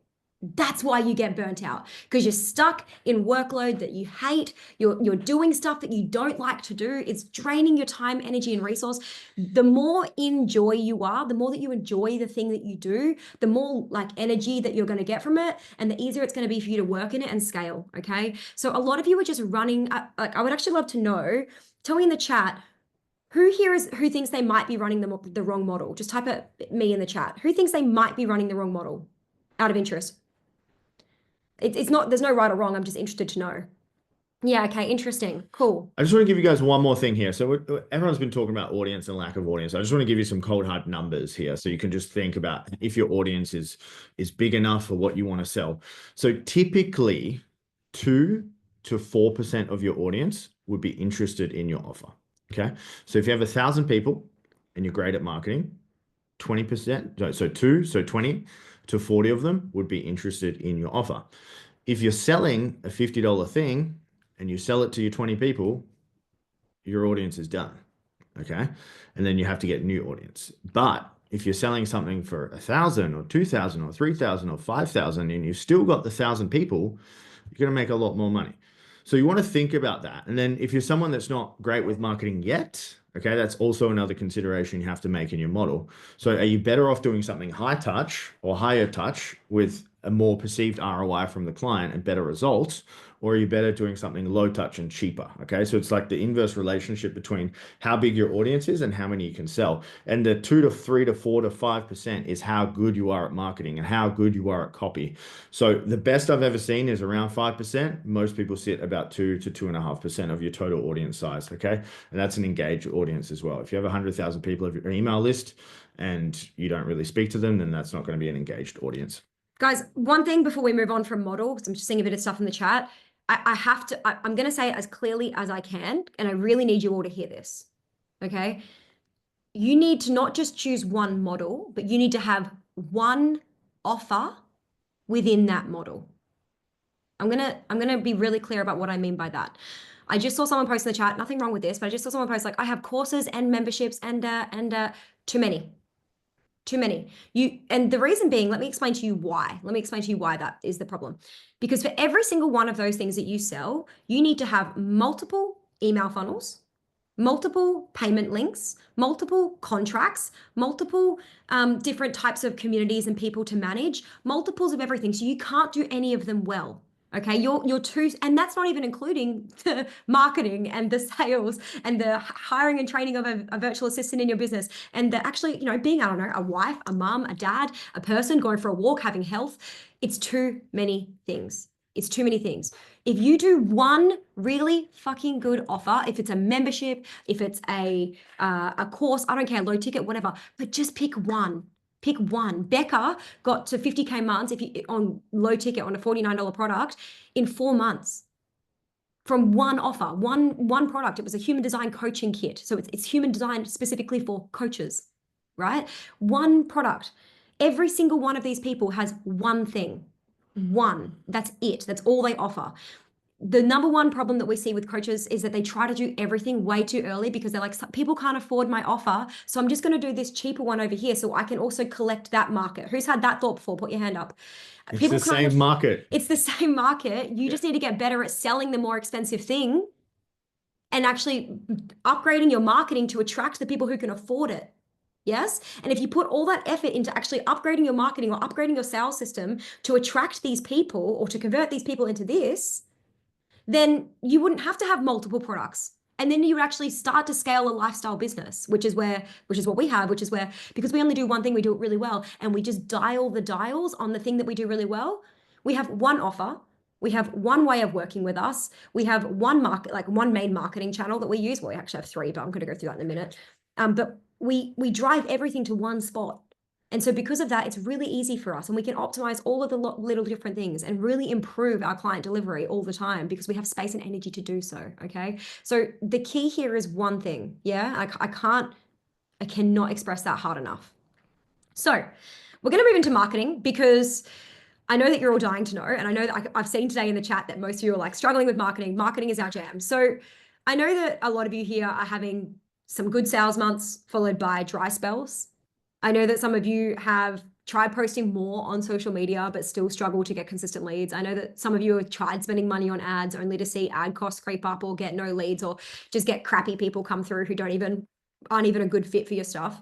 That's why you get burnt out, because you're stuck in workload that you hate. You're doing stuff that you don't like to do. It's draining your time, energy, and resource. The more in joy you are, the more that you enjoy the thing that you do, the more like energy that you're going to get from it, and the easier it's going to be for you to work in it and scale. Okay. So a lot of you are just running. Like I would actually love to know. Tell me in the chat. Who thinks they might be running the wrong model? Just type it me in the chat. Who thinks they might be running the wrong model? Out of interest. It's not, there's no right or wrong. I'm just interested to know. Yeah. Okay. Interesting. Cool. I just want to give you guys one more thing here. So everyone's been talking about audience and lack of audience. I just want to give you some cold hard numbers here, so you can just think about if your audience is big enough for what you want to sell. So typically 2 to 4% of your audience would be interested in your offer. Okay. So if you have 1,000 people and you're great at marketing, 20%, so 20 to 40 of them would be interested in your offer. If you're selling a $50 thing and you sell it to your 20 people, your audience is done. Okay. And then you have to get new audience. But if you're selling something for 1,000 or 2,000 or 3,000 or 5,000 and you've still got the 1,000 people, you're going to make a lot more money. So you want to think about that. And then if you're someone that's not great with marketing yet, okay, that's also another consideration you have to make in your model. So are you better off doing something high touch or higher touch with a more perceived ROI from the client and better results, or are you better doing something low touch and cheaper? Okay, so it's like the inverse relationship between how big your audience is and how many you can sell. And the 2 to 3 to 4 to 5% is how good you are at marketing and how good you are at copy. So the best I've ever seen is around 5%. Most people sit about 2 to 2.5% of your total audience size. Okay, and that's an engaged audience as well. If you have 100,000 people of your email list and you don't really speak to them, then that's not going to be an engaged audience. Guys, one thing before we move on from model, because I'm just seeing a bit of stuff in the chat. I'm going to say it as clearly as I can, and I really need you all to hear this. Okay. You need to not just choose one model, but you need to have one offer within that model. I'm gonna be really clear about what I mean by that. I just saw someone post in the chat, nothing wrong with this, but I just saw someone post like, I have courses and memberships and too many. Too many. And the reason being, let me explain to you why. Let me explain to you why that is the problem. Because for every single one of those things that you sell, you need to have multiple email funnels, multiple payment links, multiple contracts, multiple different types of communities and people to manage, multiples of everything. So you can't do any of them well. Okay, you're too, and that's not even including the marketing and the sales and the hiring and training of a virtual assistant in your business, and the actually, being, I don't know, a wife, a mom, a dad, a person going for a walk, having health. It's too many things. It's too many things. If you do one really fucking good offer, if it's a membership, if it's a course, I don't care, low ticket, whatever, but just pick one. Pick one. Becca got to 50K months on low ticket on a $49 product in 4 months from one offer, one product. It was a human design coaching kit. So it's human design specifically for coaches, right? One product. Every single one of these people has one thing. One. That's it. That's all they offer. The number one problem that we see with coaches is that they try to do everything way too early because they're like, people can't afford my offer, so I'm just going to do this cheaper one over here so I can also collect that market. Who's had that thought before? Put your hand up. It's the same market. It's the same market. You just need to get better at selling the more expensive thing and actually upgrading your marketing to attract the people who can afford it. Yes. And if you put all that effort into actually upgrading your marketing or upgrading your sales system to attract these people or to convert these people into this, then you wouldn't have to have multiple products. And then you would actually start to scale a lifestyle business, which is what we have, which is where, because we only do one thing, we do it really well. And we just dial the dials on the thing that we do really well. We have one offer. We have one way of working with us. We have one main marketing channel that we use. Well, we actually have 3, but I'm going to go through that in a minute. But we drive everything to one spot. And so because of that, it's really easy for us and we can optimize all of the little different things and really improve our client delivery all the time because we have space and energy to do so. Okay. So the key here is one thing. Yeah. I cannot express that hard enough. So we're going to move into marketing because I know that you're all dying to know. And I know that I've seen today in the chat that most of you are like struggling with marketing. Marketing is our jam. So I know that a lot of you here are having some good sales months followed by dry spells. I know that some of you have tried posting more on social media, but still struggle to get consistent leads. I know that some of you have tried spending money on ads only to see ad costs creep up or get no leads or just get crappy people come through who aren't even a good fit for your stuff.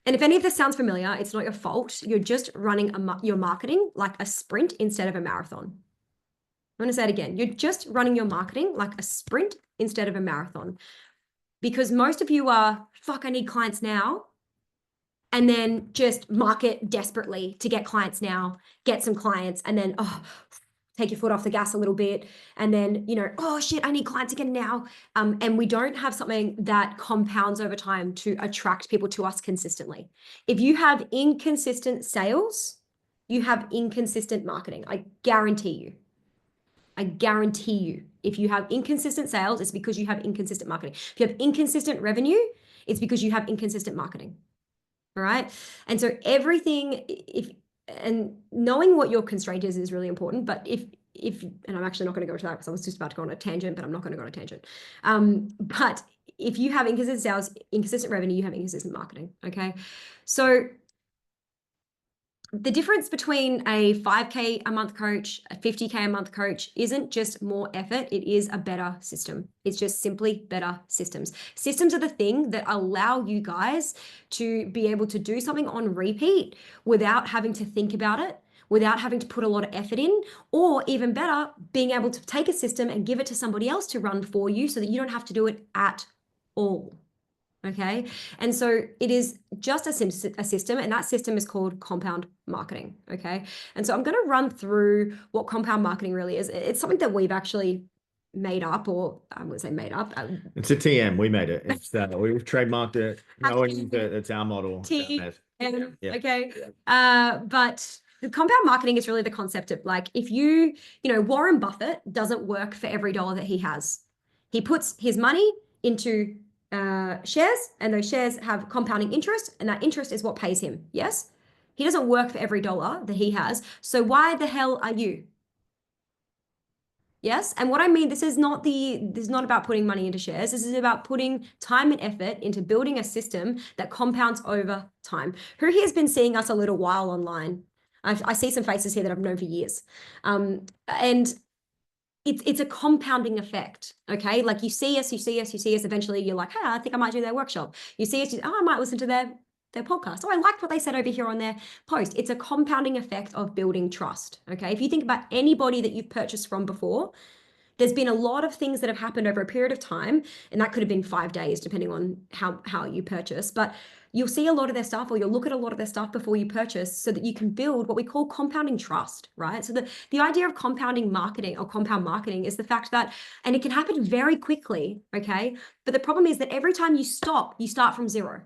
And if any of this sounds familiar, it's not your fault. You're just running your marketing like a sprint instead of a marathon. I'm going to say it again. You're just running your marketing like a sprint instead of a marathon. Because most of you are, I need clients now. And then just market desperately to get clients now, get some clients, and then, take your foot off the gas a little bit. And then, oh shit, I need clients again now. And we don't have something that compounds over time to attract people to us consistently. If you have inconsistent sales, you have inconsistent marketing. I guarantee you. If you have inconsistent sales, it's because you have inconsistent marketing. If you have inconsistent revenue, it's because you have inconsistent marketing. All right. And so and knowing what your constraint is really important. But and I'm actually not going to go to that because I was just about to go on a tangent, but I'm not going to go on a tangent. But if you have inconsistent sales, inconsistent revenue, you have inconsistent marketing. Okay. So the difference between a 5K a month coach, a 50K a month coach isn't just more effort. It is a better system. It's just simply better systems. Systems are the thing that allow you guys to be able to do something on repeat without having to think about it, without having to put a lot of effort in, or even better, being able to take a system and give it to somebody else to run for you so that you don't have to do it at all. Okay. And so it is just a system, and that system is called compound marketing. Okay. And so I'm going to run through what compound marketing really is. It's something that we've actually made up, or I would say made up. It's a TM. We made it. It's we've trademarked it. No one used it. It's our model. TM. Yeah. Okay. But the compound marketing is really the concept of, like, if Warren Buffett doesn't work for every dollar that he has. He puts his money into shares, and those shares have compounding interest, and that interest is what pays him. Yes? He doesn't work for every dollar that he has. So why the hell are you? Yes. And what I mean, this is not about putting money into shares. This is about putting time and effort into building a system that compounds over time. Who here has been seeing us a little while online? I see some faces here that I've known for years. And it's a compounding effect. Okay. Like you see us, eventually you're like, hey, I think I might do their workshop. You see us, I might listen to their podcast. Oh, I liked what they said over here on their post. It's a compounding effect of building trust. Okay. If you think about anybody that you've purchased from before, there's been a lot of things that have happened over a period of time, and that could have been 5 days, depending on how you purchase. But you'll see a lot of their stuff, or you'll look at a lot of their stuff before you purchase, so that you can build what we call compounding trust, right? So the idea of compounding marketing, or compound marketing, is the fact that, and it can happen very quickly, okay? But the problem is that every time you stop, you start from zero.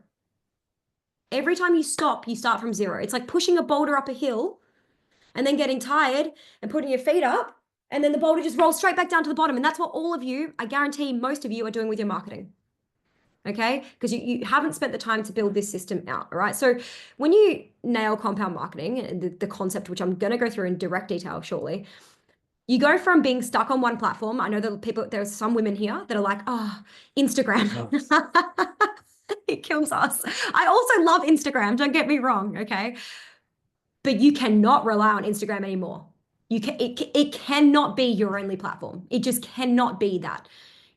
Every time you stop, you start from zero. It's like pushing a boulder up a hill and then getting tired and putting your feet up, and then the boulder just rolls straight back down to the bottom. And that's what all of you, I guarantee most of you, are doing with your marketing. Okay? Because you haven't spent the time to build this system out. All right. So when you nail compound marketing, the concept, which I'm going to go through in direct detail shortly, you go from being stuck on one platform. I know that there's some women here that are like, oh, Instagram. It kills us. I also love Instagram. Don't get me wrong. Okay. But you cannot rely on Instagram anymore. It cannot be your only platform. It just cannot be that.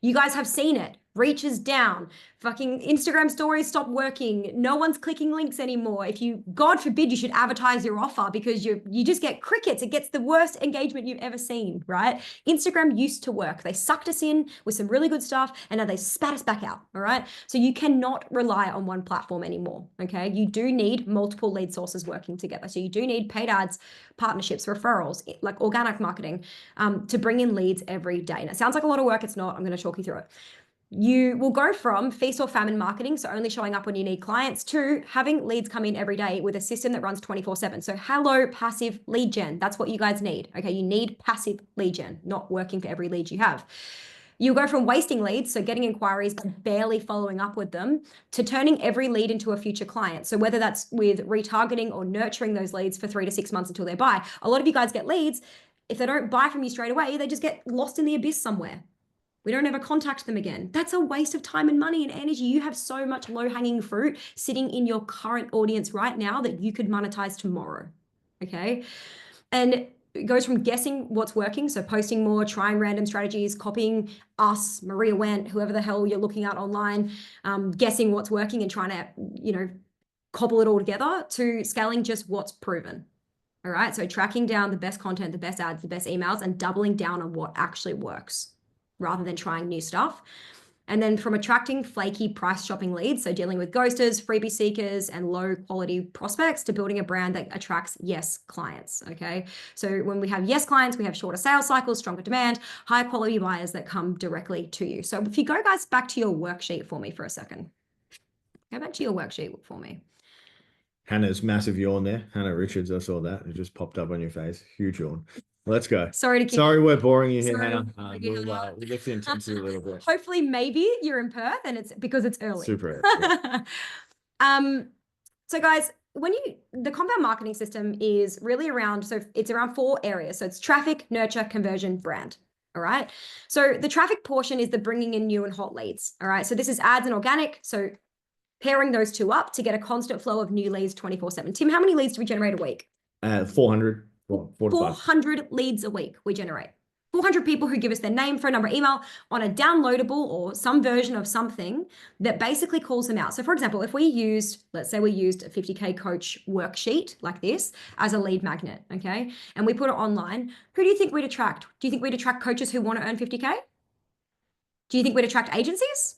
You guys have seen it. Reach is down. Fucking Instagram stories stop working. No one's clicking links anymore. If you, God forbid, you should advertise your offer, because you just get crickets. It gets the worst engagement you've ever seen, right? Instagram used to work. They sucked us in with some really good stuff, and now they spat us back out, all right? So you cannot rely on one platform anymore, okay? You do need multiple lead sources working together. So you do need paid ads, partnerships, referrals, like organic marketing, to bring in leads every day. And it sounds like a lot of work. It's not. I'm going to talk you through it. You will go from feast or famine marketing, so only showing up when you need clients, to having leads come in every day with a system that runs 24/7. So hello, passive lead gen. That's what you guys need. Okay, you need passive lead gen, not working for every lead you have. You'll go from wasting leads, so getting inquiries but barely following up with them, to turning every lead into a future client. So whether that's with retargeting or nurturing those leads for 3 to 6 months until they buy. A lot of you guys get leads. If they don't buy from you straight away, they just get lost in the abyss somewhere. We don't ever contact them again. That's a waste of time and money and energy. You have so much low-hanging fruit sitting in your current audience right now that you could monetize tomorrow, okay? And it goes from guessing what's working, so posting more, trying random strategies, copying us, Maria Went, whoever the hell you're looking at online, guessing what's working and trying to, cobble it all together, to scaling just what's proven. All right, so tracking down the best content, the best ads, the best emails, and doubling down on what actually works, rather than trying new stuff. And then from attracting flaky price shopping leads, so dealing with ghosters, freebie seekers, and low quality prospects, to building a brand that attracts yes clients, okay? So when we have yes clients, we have shorter sales cycles, stronger demand, high quality buyers that come directly to you. So if you go guys back to your worksheet for me for a second. Go back to your worksheet for me. Hannah's massive yawn there. Hannah Richards, I saw that. It just popped up on your face. Huge yawn. Let's go. Sorry we're boring you here, Sorry. Hannah. We'll lift the intensity a little bit. Hopefully, maybe you're in Perth and it's because it's early. Super. Yeah. So guys, the compound marketing system is really around, so it's around 4 areas. So it's traffic, nurture, conversion, brand. All right. So the traffic portion is the bringing in new and hot leads. All right. So this is ads and organic. So pairing those two up to get a constant flow of new leads 24/7. Tim, how many leads do we generate a week? 400. 400 leads a week we generate. 400 people who give us their name, phone number, email on a downloadable or some version of something that basically calls them out. So for example, if we used, let's say we used a 50K coach worksheet like this as a lead magnet, okay? And we put it online, who do you think we'd attract? Do you think we'd attract coaches who want to earn 50K? Do you think we'd attract agencies?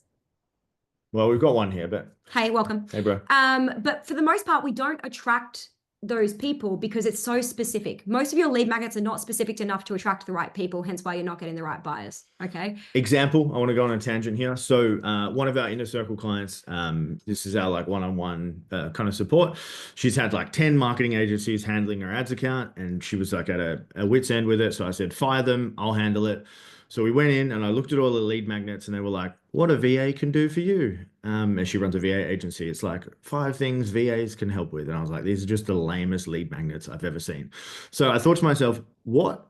Well, we've got one here, but Hey, welcome. hey, bro. But for the most part, we don't attract those people because it's so specific. Most of your lead magnets are not specific enough to attract the right people, hence why you're not getting the right buyers. Okay. Example, I want to go on a tangent here. So one of our inner circle clients, this is our like one-on-one kind of support. She's had like 10 marketing agencies handling her ads account, and she was like at a wit's end with it. So I said, fire them, I'll handle it. So we went in and I looked at all the lead magnets, and they were like, what a VA can do for you. And she runs a VA agency. It's like 5 things VAs can help with. And I was like, these are just the lamest lead magnets I've ever seen. So I thought to myself, what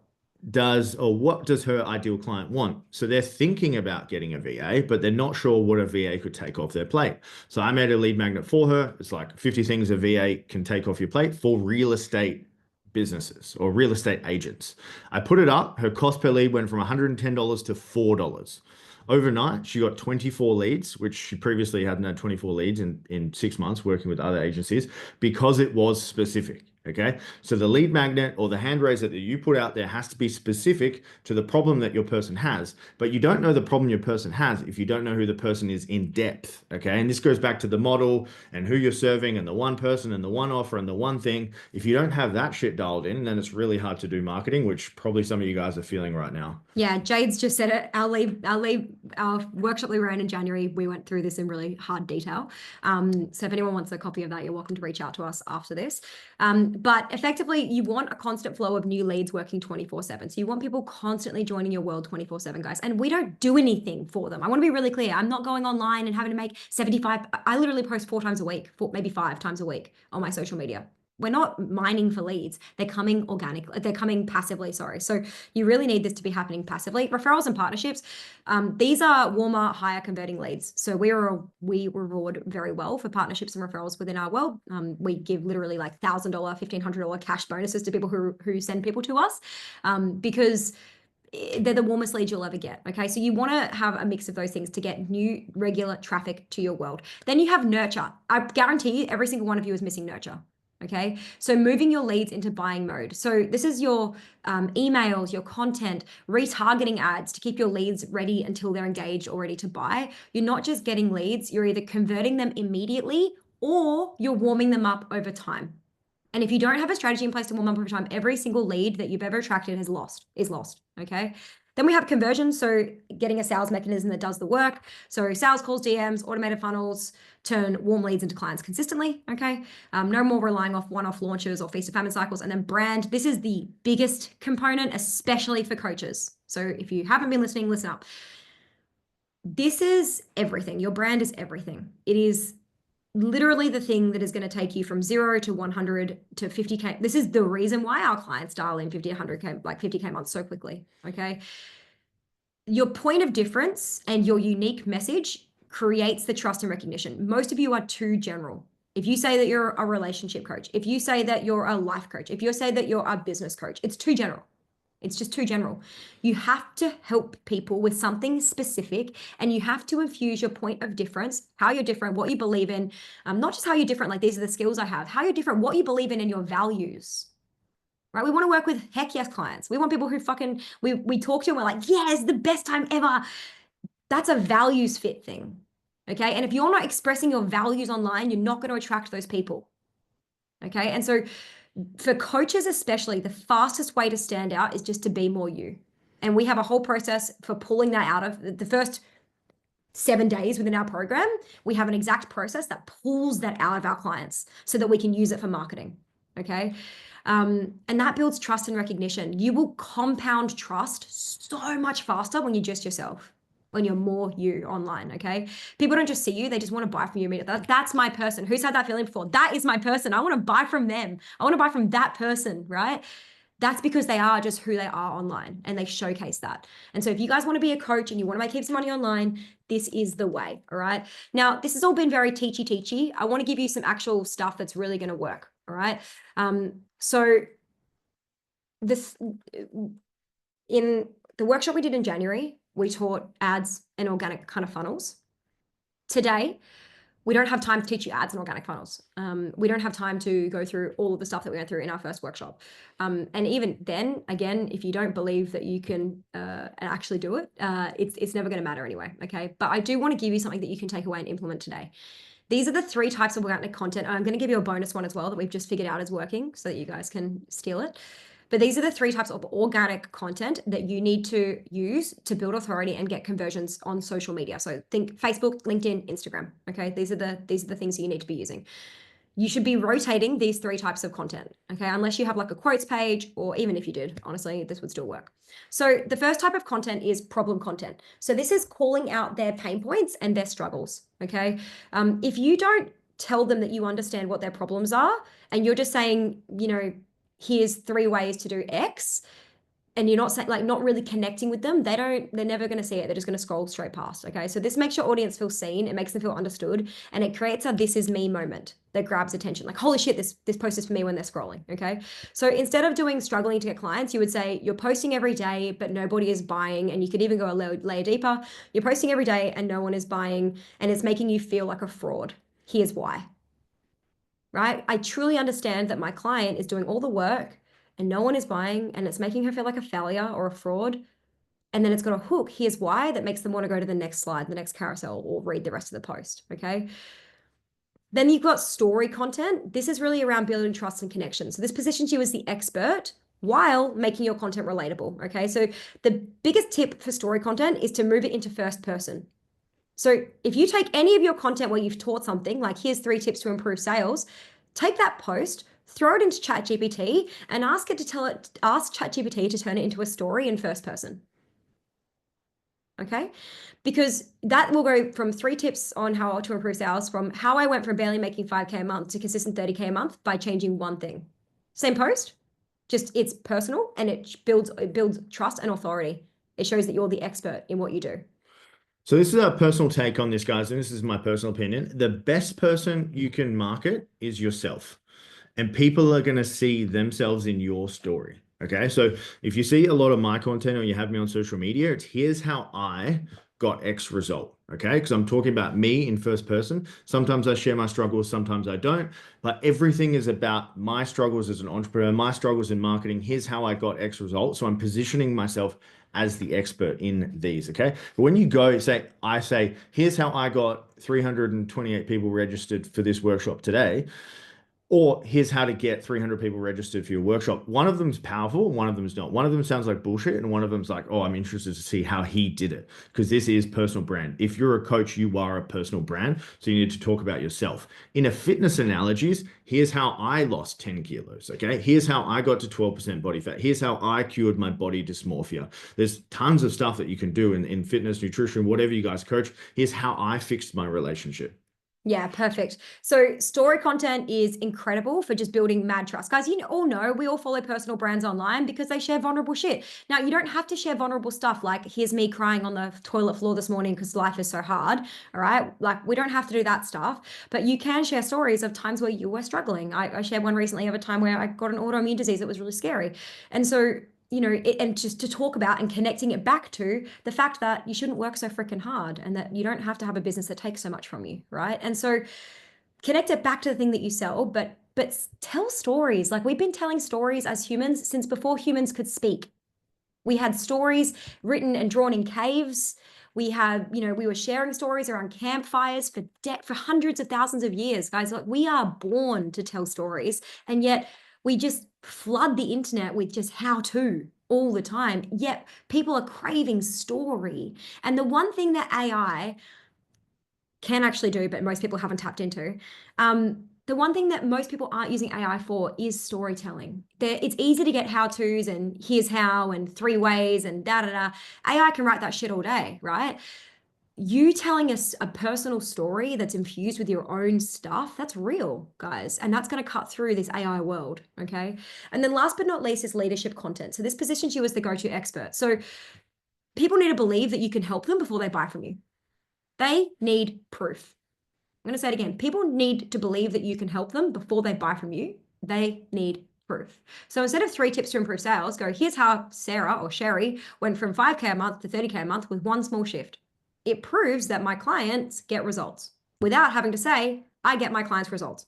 does her ideal client want? So they're thinking about getting a VA, but they're not sure what a VA could take off their plate. So I made a lead magnet for her. It's like 50 things a VA can take off your plate for real estate businesses or real estate agents. I put it up. Her cost per lead went from $110 to $4. Overnight, she got 24 leads, which she previously hadn't had 24 leads in 6 months working with other agencies, because it was specific. Okay. So the lead magnet or the hand raiser that you put out there has to be specific to the problem that your person has, but you don't know the problem your person has if you don't know who the person is in depth. Okay. And this goes back to the model and who you're serving and the one person and the one offer and the one thing. If you don't have that shit dialed in, then it's really hard to do marketing, which probably some of you guys are feeling right now. Yeah, Jade's just said it. Our workshop we ran in January, we went through this in really hard detail. So if anyone wants a copy of that, you're welcome to reach out to us after this. But effectively, you want a constant flow of new leads working 24/7. So you want people constantly joining your world 24/7, guys. And we don't do anything for them. I want to be really clear. I'm not going online and having to make 75. I literally post 4 times a week, maybe 5 times a week on my social media. We're not mining for leads. They're coming organically. They're coming passively, sorry. So you really need this to be happening passively. Referrals and partnerships, these are warmer, higher converting leads. So we reward very well for partnerships and referrals within our world. We give literally like $1,000, $1,500 cash bonuses to people who send people to us because they're the warmest leads you'll ever get. Okay. So you want to have a mix of those things to get new regular traffic to your world. Then you have nurture. I guarantee you every single one of you is missing nurture. Okay. So moving your leads into buying mode. So this is your emails, your content, retargeting ads to keep your leads ready until they're engaged or ready to buy. You're not just getting leads, you're either converting them immediately or you're warming them up over time. And if you don't have a strategy in place to warm up over time, every single lead that you've ever attracted is lost. Okay. Then we have conversion. So getting a sales mechanism that does the work. So sales calls, DMs, automated funnels, turn warm leads into clients consistently. Okay. No more relying off one-off launches or feast or famine cycles. And then brand. This is the biggest component, especially for coaches. So if you haven't been listening, listen up. This is everything. Your brand is everything. It is literally the thing that is going to take you from 0 to 100 to 50K. This is the reason why our clients dial in 50, 100K, like 50K months so quickly. Okay. Your point of difference and your unique message creates the trust and recognition. Most of you are too general. If you say that you're a relationship coach, if you say that you're a life coach, if you say that you're a business coach, it's too general. It's just too general. You have to help people with something specific, and you have to infuse your point of difference, how you're different, what you believe in, not just how you're different, like these are the skills I have, how you're different, what you believe in and your values, right? We want to work with heck yes clients. We want people who we talk to and we're like, yes, the best time ever. That's a values fit thing, okay? And if you're not expressing your values online, you're not going to attract those people, okay? And so for coaches especially, the fastest way to stand out is just to be more you. And we have a whole process for pulling that out of the first 7 days within our program. We have an exact process that pulls that out of our clients so that we can use it for marketing. Okay. And that builds trust and recognition. You will compound trust so much faster when you're just yourself, when you're more you online. Okay. People don't just see you. They just want to buy from you immediately. That's my person. Who's had that feeling before? That is my person. I want to buy from them. I want to buy from that person. Right. That's because they are just who they are online and they showcase that. And so if you guys want to be a coach and you want to make heaps of money online, this is the way. All right. Now, this has all been very teachy. I want to give you some actual stuff that's really going to work. All right. So this the workshop we did in January, we taught ads and organic kind of funnels. Today, we don't have time to teach you ads and organic funnels. We don't have time to go through all of the stuff that we went through in our first workshop. And even then, again, if you don't believe that you can actually do it, it's never going to matter anyway. Okay. But I do want to give you something that you can take away and implement today. These are the 3 types of organic content. I'm going to give you a bonus one as well that we've just figured out is working so that you guys can steal it. But these are the 3 types of organic content that you need to use to build authority and get conversions on social media. So think Facebook, LinkedIn, Instagram. Okay, these are the things you need to be using. You should be rotating these 3 types of content. Okay, unless you have like a quotes page, or even if you did, honestly, this would still work. So the first type of content is problem content. So this is calling out their pain points and their struggles. Okay, if you don't tell them that you understand what their problems are, and you're just saying, you know, here's 3 ways to do X, and you're not saying, like, not really connecting with them, they're never going to see it. They're just going to scroll straight past. Okay. So this makes your audience feel seen. It makes them feel understood, and it creates a "this is me" moment that grabs attention. Like, holy shit, this post is for me when they're scrolling. Okay. So instead of doing struggling to get clients, you would say you're posting every day, but nobody is buying. And you could even go a layer deeper. You're posting every day and no one is buying, and it's making you feel like a fraud. Here's why. Right? I truly understand that my client is doing all the work and no one is buying, and it's making her feel like a failure or a fraud. And then it's got a hook. Here's why, that makes them want to go to the next slide, the next carousel, or read the rest of the post. Okay. Then you've got story content. This is really around building trust and connection. So this positions you as the expert while making your content relatable. Okay. So the biggest tip for story content is to move it into first person. So if you take any of your content where you've taught something, like here's 3 tips to improve sales, take that post, throw it into ChatGPT, and ask ChatGPT to turn it into a story in first person. Okay? Because that will go from 3 tips on how to improve sales, from how I went from barely making 5K a month to consistent 30K a month by changing one thing. Same post, just it's personal, and it builds trust and authority. It shows that you're the expert in what you do. So this is our personal take on this, guys, and this is my personal opinion. The best person you can market is yourself, and people are going to see themselves in your story. Okay. So if you see a lot of my content, or you have me on social media, it's here's how I got X result. Okay. Because I'm talking about me in first person. Sometimes I share my struggles, sometimes I don't, but everything is about my struggles as an entrepreneur, my struggles in marketing. Here's how I got X result. So I'm positioning myself as the expert in these. Okay. But when you go I say, here's how I got 328 people registered for this workshop today, or here's how to get 300 people registered for your workshop. One of them's powerful, one of them's not. One of them sounds like bullshit, and one of them's like, oh, I'm interested to see how he did it, because this is personal brand. If you're a coach, you are a personal brand, so you need to talk about yourself. In a fitness analogies, here's how I lost 10 kilos, okay? Here's how I got to 12% body fat. Here's how I cured my body dysmorphia. There's tons of stuff that you can do in fitness, nutrition, whatever you guys coach. Here's how I fixed my relationship. Yeah, perfect. So story content is incredible for just building mad trust. Guys, you all know we all follow personal brands online because they share vulnerable shit. Now, you don't have to share vulnerable stuff like, here's me crying on the toilet floor this morning because life is so hard. All right. Like, we don't have to do that stuff, but you can share stories of times where you were struggling. I shared one recently of a time where I got an autoimmune disease that was really scary. And so, you know, and just to talk about and connecting it back to the fact that you shouldn't work so freaking hard, and that you don't have to have a business that takes so much from you, right? And so connect it back to the thing that you sell, but tell stories. Like, we've been telling stories as humans since before humans could speak. We had stories written and drawn in caves. We had, you know, we were sharing stories around campfires for hundreds of thousands of years, guys. Like, we are born to tell stories, and yet we just flood the internet with just how to all the time. Yet people are craving story. And the one thing that AI can actually do, but most people haven't tapped into, the one thing that most people aren't using AI for is storytelling. It's easy to get how-tos and here's how and 3 ways and da-da-da. AI can write that shit all day, right? You telling us a personal story that's infused with your own stuff, that's real, guys. And that's going to cut through this AI world, okay? And then last but not least is leadership content. So this positions you as the go-to expert. So people need to believe that you can help them before they buy from you. They need proof. I'm going to say it again. People need to believe that you can help them before they buy from you. They need proof. proof. So instead of 3 tips to improve sales, go, here's how Sarah or Sherry went from 5K a month to 30K a month with one small shift. It proves that my clients get results without having to say, I get my clients results.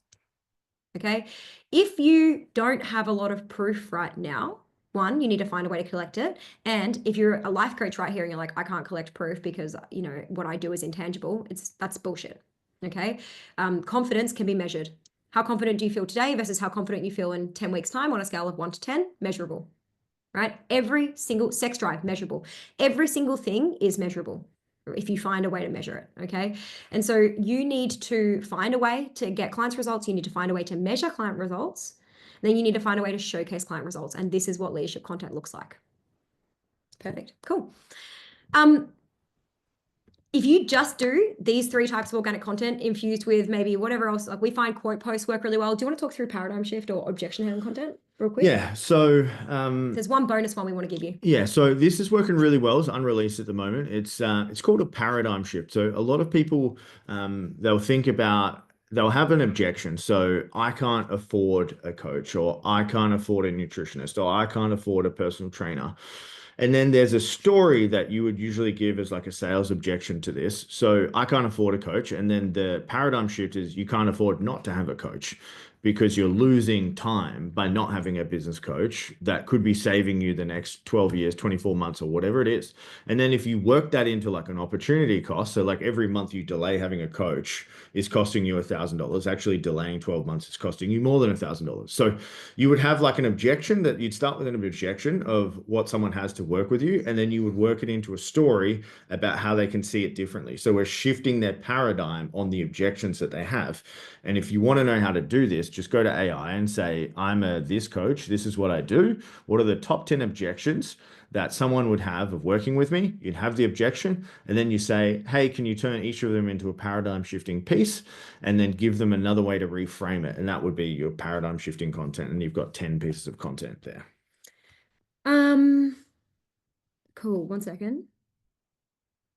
Okay. If you don't have a lot of proof right now, one, you need to find a way to collect it. And if you're a life coach right here and you're like, I can't collect proof because, you know, what I do is intangible, that's bullshit. Okay. Confidence can be measured. How confident do you feel today versus how confident you feel in 10 weeks' time on a scale of 1 to 10? Measurable, right? Every single sex drive, measurable. Every single thing is measurable if you find a way to measure it, okay? And so you need to find a way to get clients results. You need to find a way to measure client results. Then you need to find a way to showcase client results. And this is what leadership content looks like. Perfect, cool. If you just do these 3 types of organic content infused with maybe whatever else, like we find quote posts work really well. Do you want to talk through paradigm shift or objection handling content real quick? Yeah. So there's one bonus one we want to give you. Yeah, so this is working really well. It's unreleased at the moment. It's called a paradigm shift. So a lot of people they'll think about they'll have an objection. So I can't afford a coach, or I can't afford a nutritionist, or I can't afford a personal trainer. And then there's a story that you would usually give as like a sales objection to this. So I can't afford a coach. And then the paradigm shift is you can't afford not to have a coach because you're losing time by not having a business coach that could be saving you the next 12 years, 24 months, or whatever it is. And then if you work that into like an opportunity cost, so like every month you delay having a coach is costing you $1,000, actually delaying 12 months is costing you more than $1,000. So you would have like an objection that you'd start with an objection of what someone has to work with you, and then you would work it into a story about how they can see it differently. So we're shifting their paradigm on the objections that they have. And if you want to know how to do this, just go to AI and say, I'm a this coach, this is what I do. What are the top 10 objections that someone would have of working with me? You'd have the objection, and then you say, hey, can you turn each of them into a paradigm shifting piece, and then give them another way to reframe it? And that would be your paradigm shifting content. And you've got 10 pieces of content there. Cool. 1 second.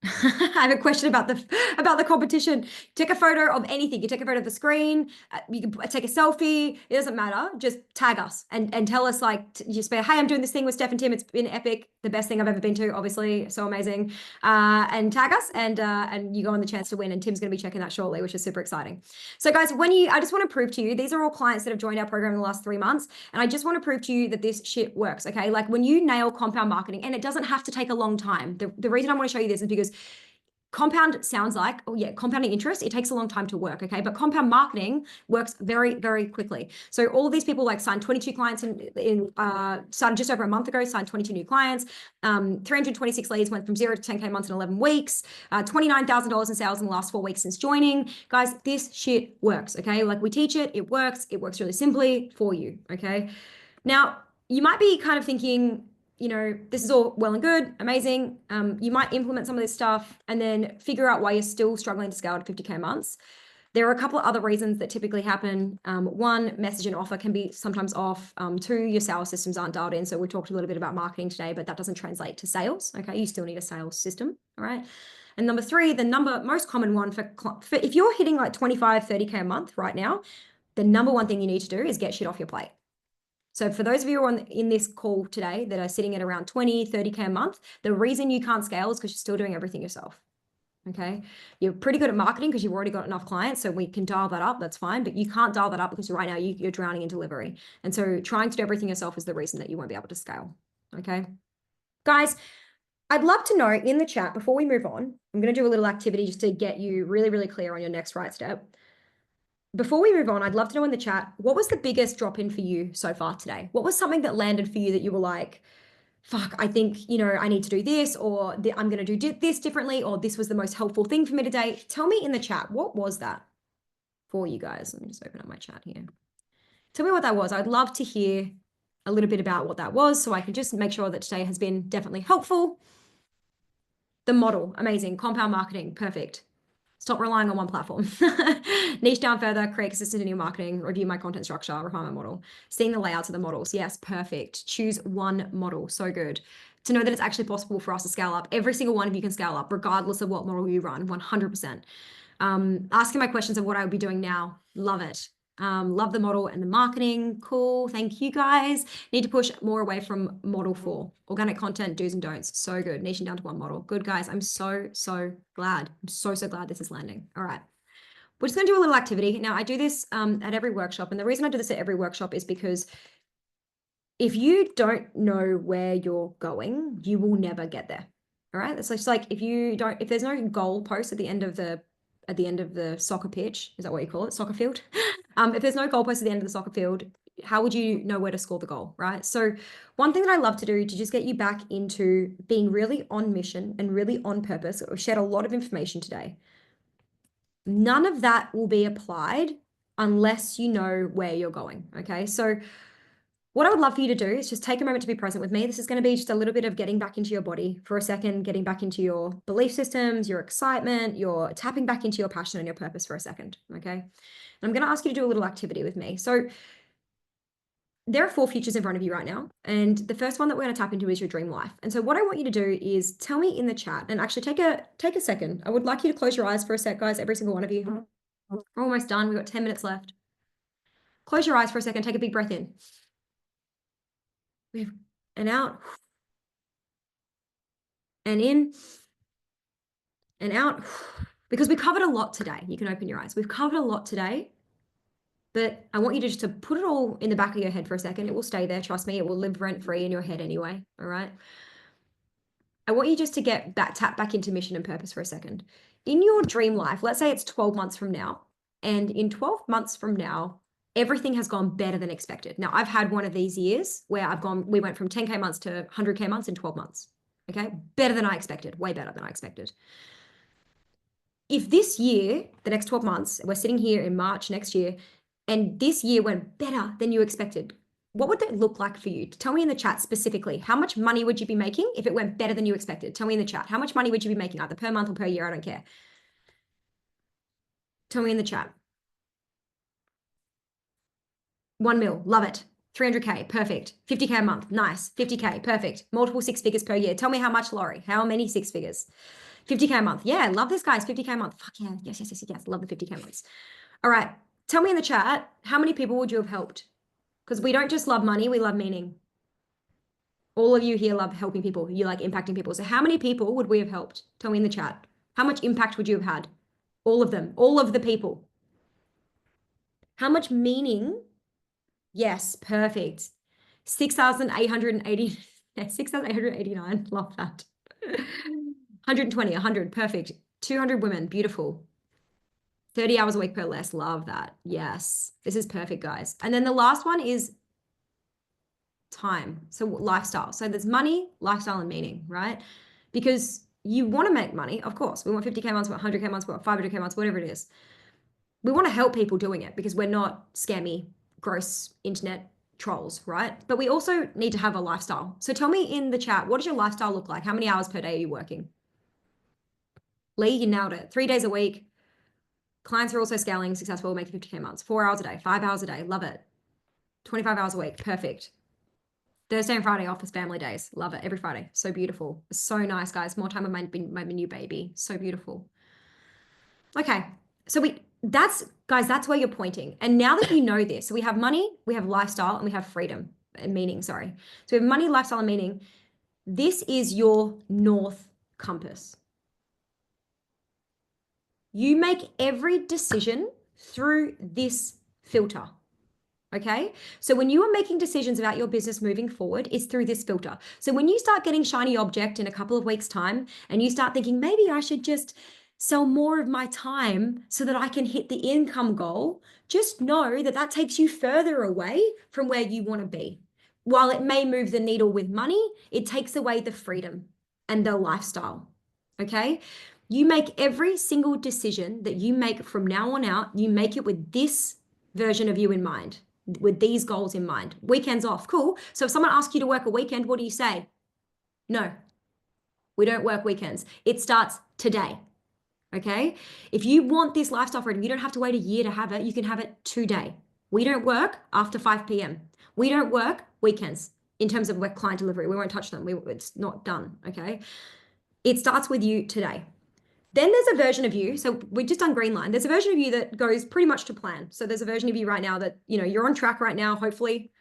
I have a question about the competition. Take a photo of anything. You take a photo of the screen. You can take a selfie. It doesn't matter. Just tag us and tell us, like, just say, hey, I'm doing this thing with Steph and Tim. It's been epic. The best thing I've ever been to. Obviously, so amazing. And tag us, and you go on the chance to win. And Tim's going to be checking that shortly, which is super exciting. So, guys, I just want to prove to you, these are all clients that have joined our program in the last 3 months, and I just want to prove to you that this shit works. Okay, like when you nail compound marketing, and it doesn't have to take a long time. The reason I want to show you this is because compound sounds like, oh yeah, compounding interest, it takes a long time to work, okay? But compound marketing works very, very quickly. So all of these people like signed 22 clients started just over a month ago, signed 22 new clients, 326 leads, went from 0 to 10K months in 11 weeks, $29,000 in sales in the last 4 weeks since joining. Guys, this shit works, okay? Like we teach it, it works really simply for you, okay? Now, you might be kind of thinking, you know, this is all well and good, amazing. You might implement some of this stuff and then figure out why you're still struggling to scale to 50K months. There are a couple of other reasons that typically happen. One, message and offer can be sometimes off. 2, your sales systems aren't dialed in. So we talked a little bit about marketing today, but that doesn't translate to sales. Okay, you still need a sales system, all right? And number 3, the most common one for if you're hitting like 25, 30K a month right now, the number one thing you need to do is get shit off your plate. So for those of you in this call today that are sitting at around 20, 30K a month, the reason you can't scale is because you're still doing everything yourself. Okay. You're pretty good at marketing because you've already got enough clients. So we can dial that up. That's fine. But you can't dial that up because right now you're drowning in delivery. And so trying to do everything yourself is the reason that you won't be able to scale. Okay. Guys, I'd love to know in the chat before we move on, I'm going to do a little activity just to get you really, really clear on your next right step. Before we move on, I'd love to know in the chat, what was the biggest drop in for you so far today? What was something that landed for you that you were like, fuck, I think, you know, I need to do this, or I'm going to do this differently, or this was the most helpful thing for me today? Tell me in the chat, what was that for you guys? Let me just open up my chat here. Tell me what that was. I'd love to hear a little bit about what that was so I can just make sure that today has been definitely helpful. The model, amazing. Compound marketing, perfect. Stop relying on one platform. Niche down further, create consistent in your marketing, review my content structure, refine my model. Seeing the layouts of the models. Yes, perfect. Choose one model. So good. To know that it's actually possible for us to scale up. Every single one of you can scale up, regardless of what model you run, 100%. Asking my questions of what I would be doing now. Love it. Love the model and the marketing. Cool. Thank you guys. Need to push more away from model 4. Organic content, do's and don'ts. So good. Niching down to one model. Good, guys. I'm so glad. I'm so glad this is landing. All right. We're just going to do a little activity. Now, I do this at every workshop. And the reason I do this at every workshop is because if you don't know where you're going, you will never get there. All right. It's like if there's no goal post at the end of the soccer pitch, is that what you call it? Soccer field. If there's no goal post at the end of the soccer field, how would you know where to score the goal, right? So one thing that I love to do to just get you back into being really on mission and really on purpose, I've shared a lot of information today. None of that will be applied unless you know where you're going, okay? So what I would love for you to do is just take a moment to be present with me. This is going to be just a little bit of getting back into your body for a second, getting back into your belief systems, your excitement, your tapping back into your passion and your purpose for a second, okay? And I'm going to ask you to do a little activity with me. So there are 4 futures in front of you right now. And the first one that we're going to tap into is your dream life. And so what I want you to do is tell me in the chat, and actually take a second. I would like you to close your eyes for a sec, guys, every single one of you. We're almost done. We've got 10 minutes left. Close your eyes for a second. Take a big breath in. And out. And in. And out. Because we covered a lot today. You can open your eyes. We've covered a lot today. But I want you to just to put it all in the back of your head for a second. It will stay there. Trust me, it will live rent-free in your head anyway. All right. I want you just to tap back into mission and purpose for a second. In your dream life, let's say it's 12 months from now. And in 12 months from now, everything has gone better than expected. Now, I've had one of these years where we went from 10K months to 100K months in 12 months. Okay. Better than I expected. Way better than I expected. If this year, the next 12 months, we're sitting here in March next year, and this year went better than you expected, what would that look like for you? Tell me in the chat specifically. How much money would you be making if it went better than you expected? Tell me in the chat. How much money would you be making, either per month or per year? I don't care. Tell me in the chat. 1 mil, love it. 300K, perfect. 50K a month, nice. 50K, perfect. Multiple 6 figures per year. Tell me how much, Laurie. How many 6 figures? 50K a month. Yeah, love this, guys. 50K a month. Fuck yeah. Yes. Love the 50K months. All right. Tell me in the chat, how many people would you have helped? Because we don't just love money, we love meaning. All of you here love helping people. You like impacting people. So how many people would we have helped? Tell me in the chat. How much impact would you have had? All of them. All of the people. How much meaning? Yes, perfect. 6,880, 6,889. Love that. 120, 100, perfect. 200 women, beautiful. 30 hours a week per less, love that. Yes, this is perfect, guys. And then the last one is time. So lifestyle. So there's money, lifestyle, and meaning, right? Because you want to make money, of course. We want 50K months, we want 100K months, we want 500K months, whatever it is. We want to help people doing it because we're not scammy, gross internet trolls, right? But we also need to have a lifestyle. So tell me in the chat, what does your lifestyle look like? How many hours per day are you working? Lee, you nailed it. 3 days a week. Clients are also scaling, successful, making 50K months. 4 hours a day, 5 hours a day, love it. 25 hours a week, perfect. Thursday and Friday office family days, love it. Every Friday, so beautiful. So nice, guys. More time with my new baby, so beautiful. Okay, so that's where you're pointing. And now that you know this, so we have money, we have lifestyle, and we have freedom and meaning, sorry. So we have money, lifestyle, and meaning. This is your North Compass. You make every decision through this filter, okay? So when you are making decisions about your business moving forward, it's through this filter. So when you start getting shiny object in a couple of weeks' time and you start thinking, maybe I should just sell more of my time so that I can hit the income goal, just know that that takes you further away from where you want to be. While it may move the needle with money, it takes away the freedom and the lifestyle, okay? You make every single decision that you make from now on out, you make it with this version of you in mind, with these goals in mind. Weekends off, cool. So if someone asks you to work a weekend, what do you say? No, we don't work weekends. It starts today, okay? If you want this lifestyle freedom, you don't have to wait a year to have it. You can have it today. We don't work after 5 p.m. We don't work weekends in terms of work client delivery. We won't touch them. It's not done, okay? It starts with you today. Then there's a version of you. So we've just done green line. There's a version of you that goes pretty much to plan. So there's a version of you right now that, you know, you're on track right now, hopefully.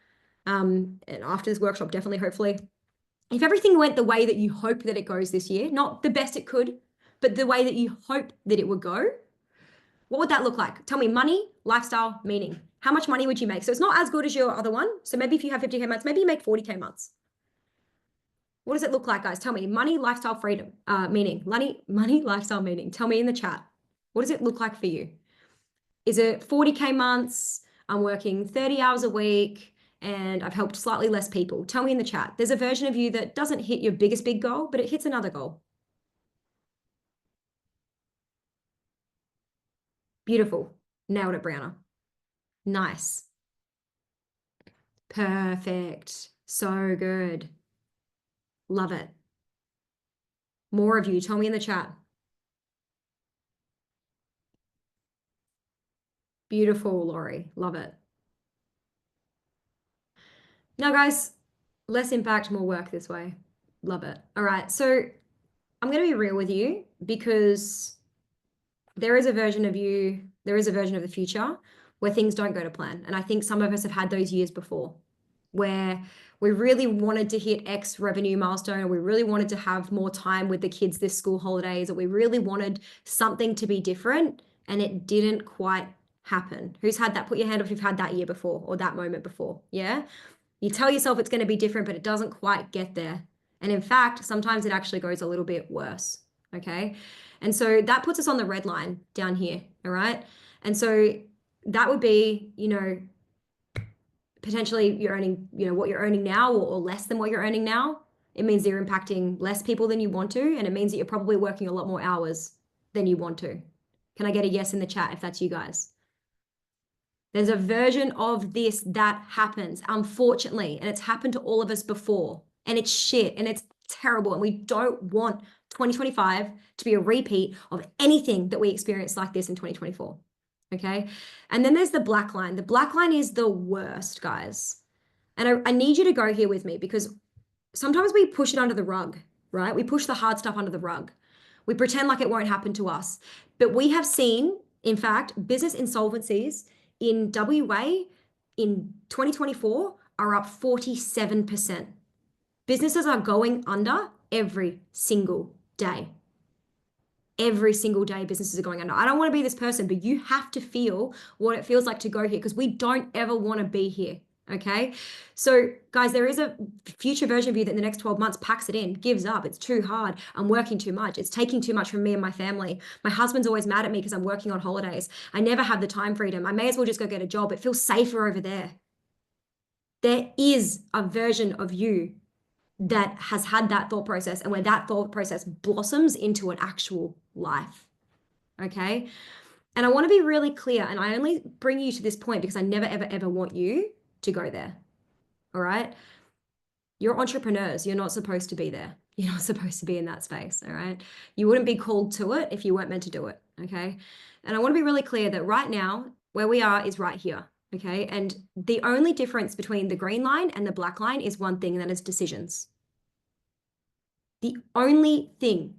And after this workshop, definitely, hopefully. If everything went the way that you hope that it goes this year, not the best it could, but the way that you hope that it would go, what would that look like? Tell me money, lifestyle, meaning. How much money would you make? So it's not as good as your other one. So maybe if you have 50K months, maybe you make 40K months. What does it look like, guys? Tell me money, lifestyle, freedom, meaning. Money, lifestyle, meaning. Tell me in the chat. What does it look like for you? Is it 40K months? I'm working 30 hours a week and I've helped slightly less people. Tell me in the chat. There's a version of you that doesn't hit your biggest big goal, but it hits another goal. Beautiful. Nailed it, Brianna. Nice. Perfect. So good. Love it. More of you. Tell me in the chat. Beautiful, Laurie. Love it. Now, guys, less impact, more work this way. Love it. All right. So I'm going to be real with you because there is a version of you, there is a version of the future where things don't go to plan. And I think some of us have had those years before where we really wanted to hit X revenue milestone, or we really wanted to have more time with the kids this school holidays, or we really wanted something to be different and it didn't quite happen. Who's had that? Put your hand up if you've had that year before or that moment before. Yeah. You tell yourself it's going to be different, but it doesn't quite get there. And in fact, sometimes it actually goes a little bit worse. Okay. And so that puts us on the red line down here. All right. And so that would be, you know, potentially you're earning, you know, what you're earning now or less than what you're earning now. It means you're impacting less people than you want to. And it means that you're probably working a lot more hours than you want to. Can I get a yes in the chat if that's you guys? There's a version of this that happens, unfortunately, and it's happened to all of us before, and it's shit and it's terrible. And we don't want 2025 to be a repeat of anything that we experienced like this in 2024. Okay. And then there's the black line. The black line is the worst, guys. And I need you to go here with me because sometimes we push it under the rug, right? We push the hard stuff under the rug. We pretend like it won't happen to us. But we have seen, in fact, business insolvencies in WA in 2024 are up 47%. Businesses are going under every single day. Every single day businesses are going under. I don't want to be this person, but you have to feel what it feels like to go here because we don't ever want to be here. Okay. So guys, there is a future version of you that in the next 12 months packs it in, gives up. It's too hard. I'm working too much. It's taking too much from me and my family. My husband's always mad at me because I'm working on holidays. I never have the time freedom. I may as well just go get a job. It feels safer over there. There is a version of you that has had that thought process and where that thought process blossoms into an actual life. Okay. And I want to be really clear, and I only bring you to this point because I never, ever, ever want you to go there. All right. You're entrepreneurs. You're not supposed to be there. You're not supposed to be in that space. All right. You wouldn't be called to it if you weren't meant to do it. Okay. And I want to be really clear that right now, where we are is right here. Okay. And the only difference between the green line and the black line is one thing, and that is decisions. The only thing.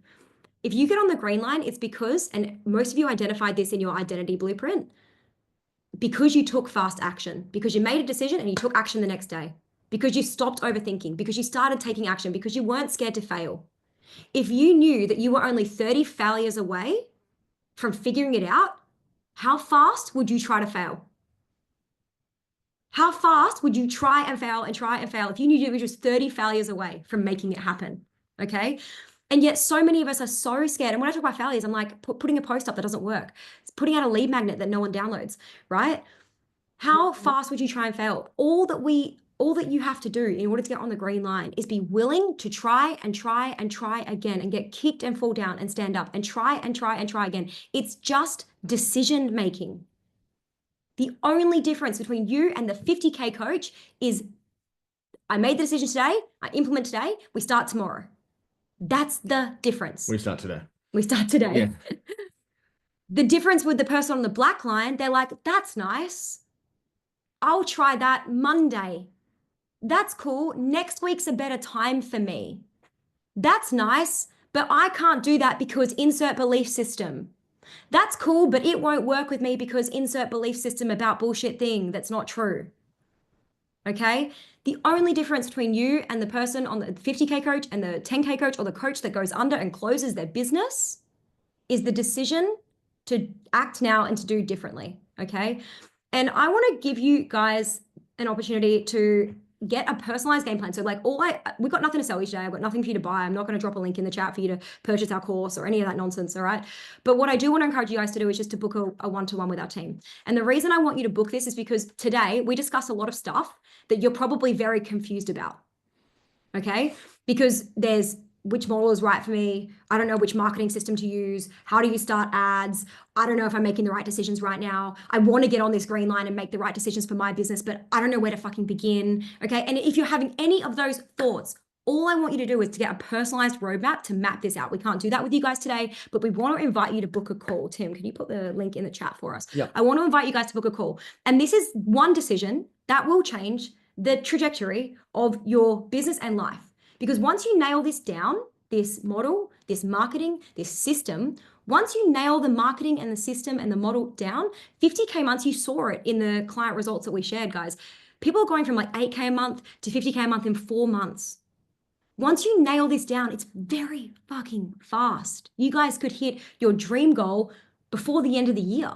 If you get on the green line, it's because, and most of you identified this in your identity blueprint, because you took fast action, because you made a decision and you took action the next day, because you stopped overthinking, because you started taking action, because you weren't scared to fail. If you knew that you were only 30 failures away from figuring it out, how fast would you try to fail? How fast would you try and fail and try and fail if you knew you were just 30 failures away from making it happen? Okay. And yet so many of us are so scared. And when I talk about failures, I'm like putting a post up that doesn't work. It's putting out a lead magnet that no one downloads, right? How fast would you try and fail? All that you have to do in order to get on the green line is be willing to try and try and try again and get kicked and fall down and stand up and try and try and try again. It's just decision making. The only difference between you and the 50K coach is I made the decision today, I implement today, we start tomorrow. That's the difference. We start today. We start today. Yeah. The difference with the person on the black line, they're like, that's nice. I'll try that Monday. That's cool. Next week's a better time for me. That's nice, but I can't do that because insert belief system. That's cool, but it won't work with me because insert belief system about bullshit thing that's not true. Okay? The only difference between you and the person on the 50K coach and the 10K coach or the coach that goes under and closes their business is the decision to act now and to do differently. Okay? And I want to give you guys an opportunity to get a personalized game plan. So like we've got nothing to sell you today. I've got nothing for you to buy. I'm not going to drop a link in the chat for you to purchase our course or any of that nonsense. All right. But what I do want to encourage you guys to do is just to book a one-to-one with our team. And the reason I want you to book this is because today we discuss a lot of stuff that you're probably very confused about. Okay. Because there's which model is right for me. I don't know which marketing system to use. How do you start ads? I don't know if I'm making the right decisions right now. I want to get on this green line and make the right decisions for my business, but I don't know where to fucking begin. Okay. And if you're having any of those thoughts, all I want you to do is to get a personalized roadmap to map this out. We can't do that with you guys today, but we want to invite you to book a call. Tim, can you put the link in the chat for us? Yeah. I want to invite you guys to book a call. And this is one decision that will change the trajectory of your business and life. Because once you nail this down, this model, this marketing, this system, once you nail the marketing and the system and the model down, 50K months, you saw it in the client results that we shared, guys. People are going from like 8K a month to 50K a month in 4 months. Once you nail this down, it's very fucking fast. You guys could hit your dream goal before the end of the year.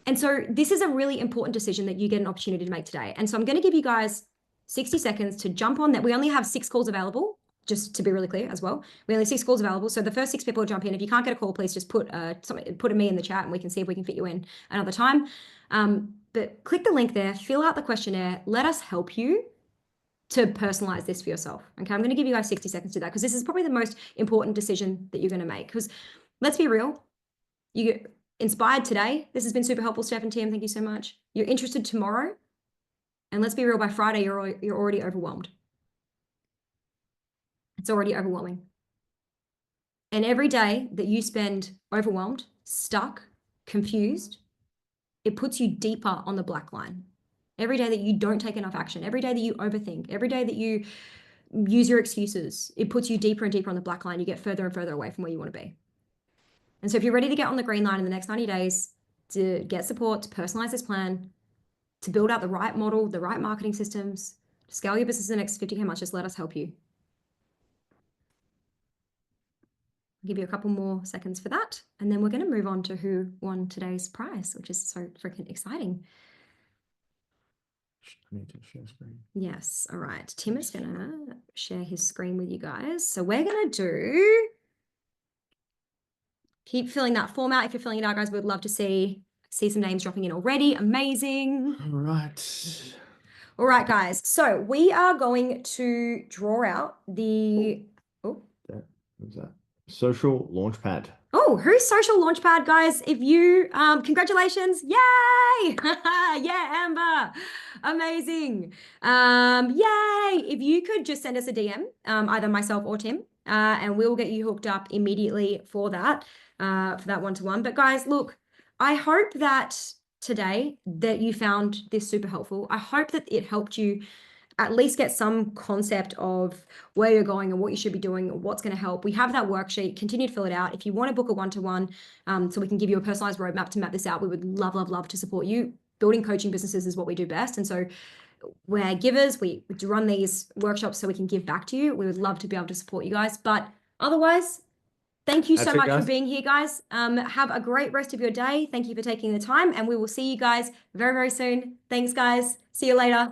And so this is a really important decision that you get an opportunity to make today. And so I'm going to give you guys 60 seconds to jump on that. We only have 6 calls available, just to be really clear as well. We only have 6 calls available. So the first 6 people will jump in. If you can't get a call, please just put a me in the chat and we can see if we can fit you in another time. But click the link there, fill out the questionnaire. Let us help you to personalize this for yourself. Okay, I'm going to give you guys 60 seconds to do that because this is probably the most important decision that you're going to make. Because let's be real, you get inspired today. This has been super helpful, Steph and Tim. Thank you so much. You're interested tomorrow. And let's be real, by Friday, you're already overwhelmed. It's already overwhelming. And every day that you spend overwhelmed, stuck, confused, it puts you deeper on the black line. Every day that you don't take enough action, every day that you overthink, every day that you use your excuses, it puts you deeper and deeper on the black line. You get further and further away from where you want to be. And so if you're ready to get on the green line in the next 90 days to get support, to personalize this plan, to build out the right model, the right marketing systems, to scale your business in the next 50K months, just let us help you. I'll give you a couple more seconds for that. And then we're going to move on to who won today's prize, which is so freaking exciting. I need to share screen. Yes. All right. Tim is going to share his screen with you guys. So we're going to do, keep filling that form out. If you're filling it out, guys, we'd love to see some names dropping in already. Amazing. All right. All right, guys. So we are going to draw out the, That was that. Social Launchpad. Oh, who's Social Launchpad, guys? If you, congratulations. Yay. Yeah, Amber. Amazing. Yay. If you could just send us a DM, either myself or Tim, and we'll get you hooked up immediately for that one-to-one. But guys, look, I hope that today that you found this super helpful. I hope that it helped you at least get some concept of where you're going and what you should be doing, what's going to help. We have that worksheet. Continue to fill it out. If you want to book a one-to-one, so we can give you a personalized roadmap to map this out, we would love, love, love to support you. Building coaching businesses is what we do best. And so we're givers. We run these workshops so we can give back to you. We would love to be able to support you guys. But otherwise, thank you so much for being here, guys. Have a great rest of your day. Thank you for taking the time, and we will see you guys very, very soon. Thanks, guys. See you later.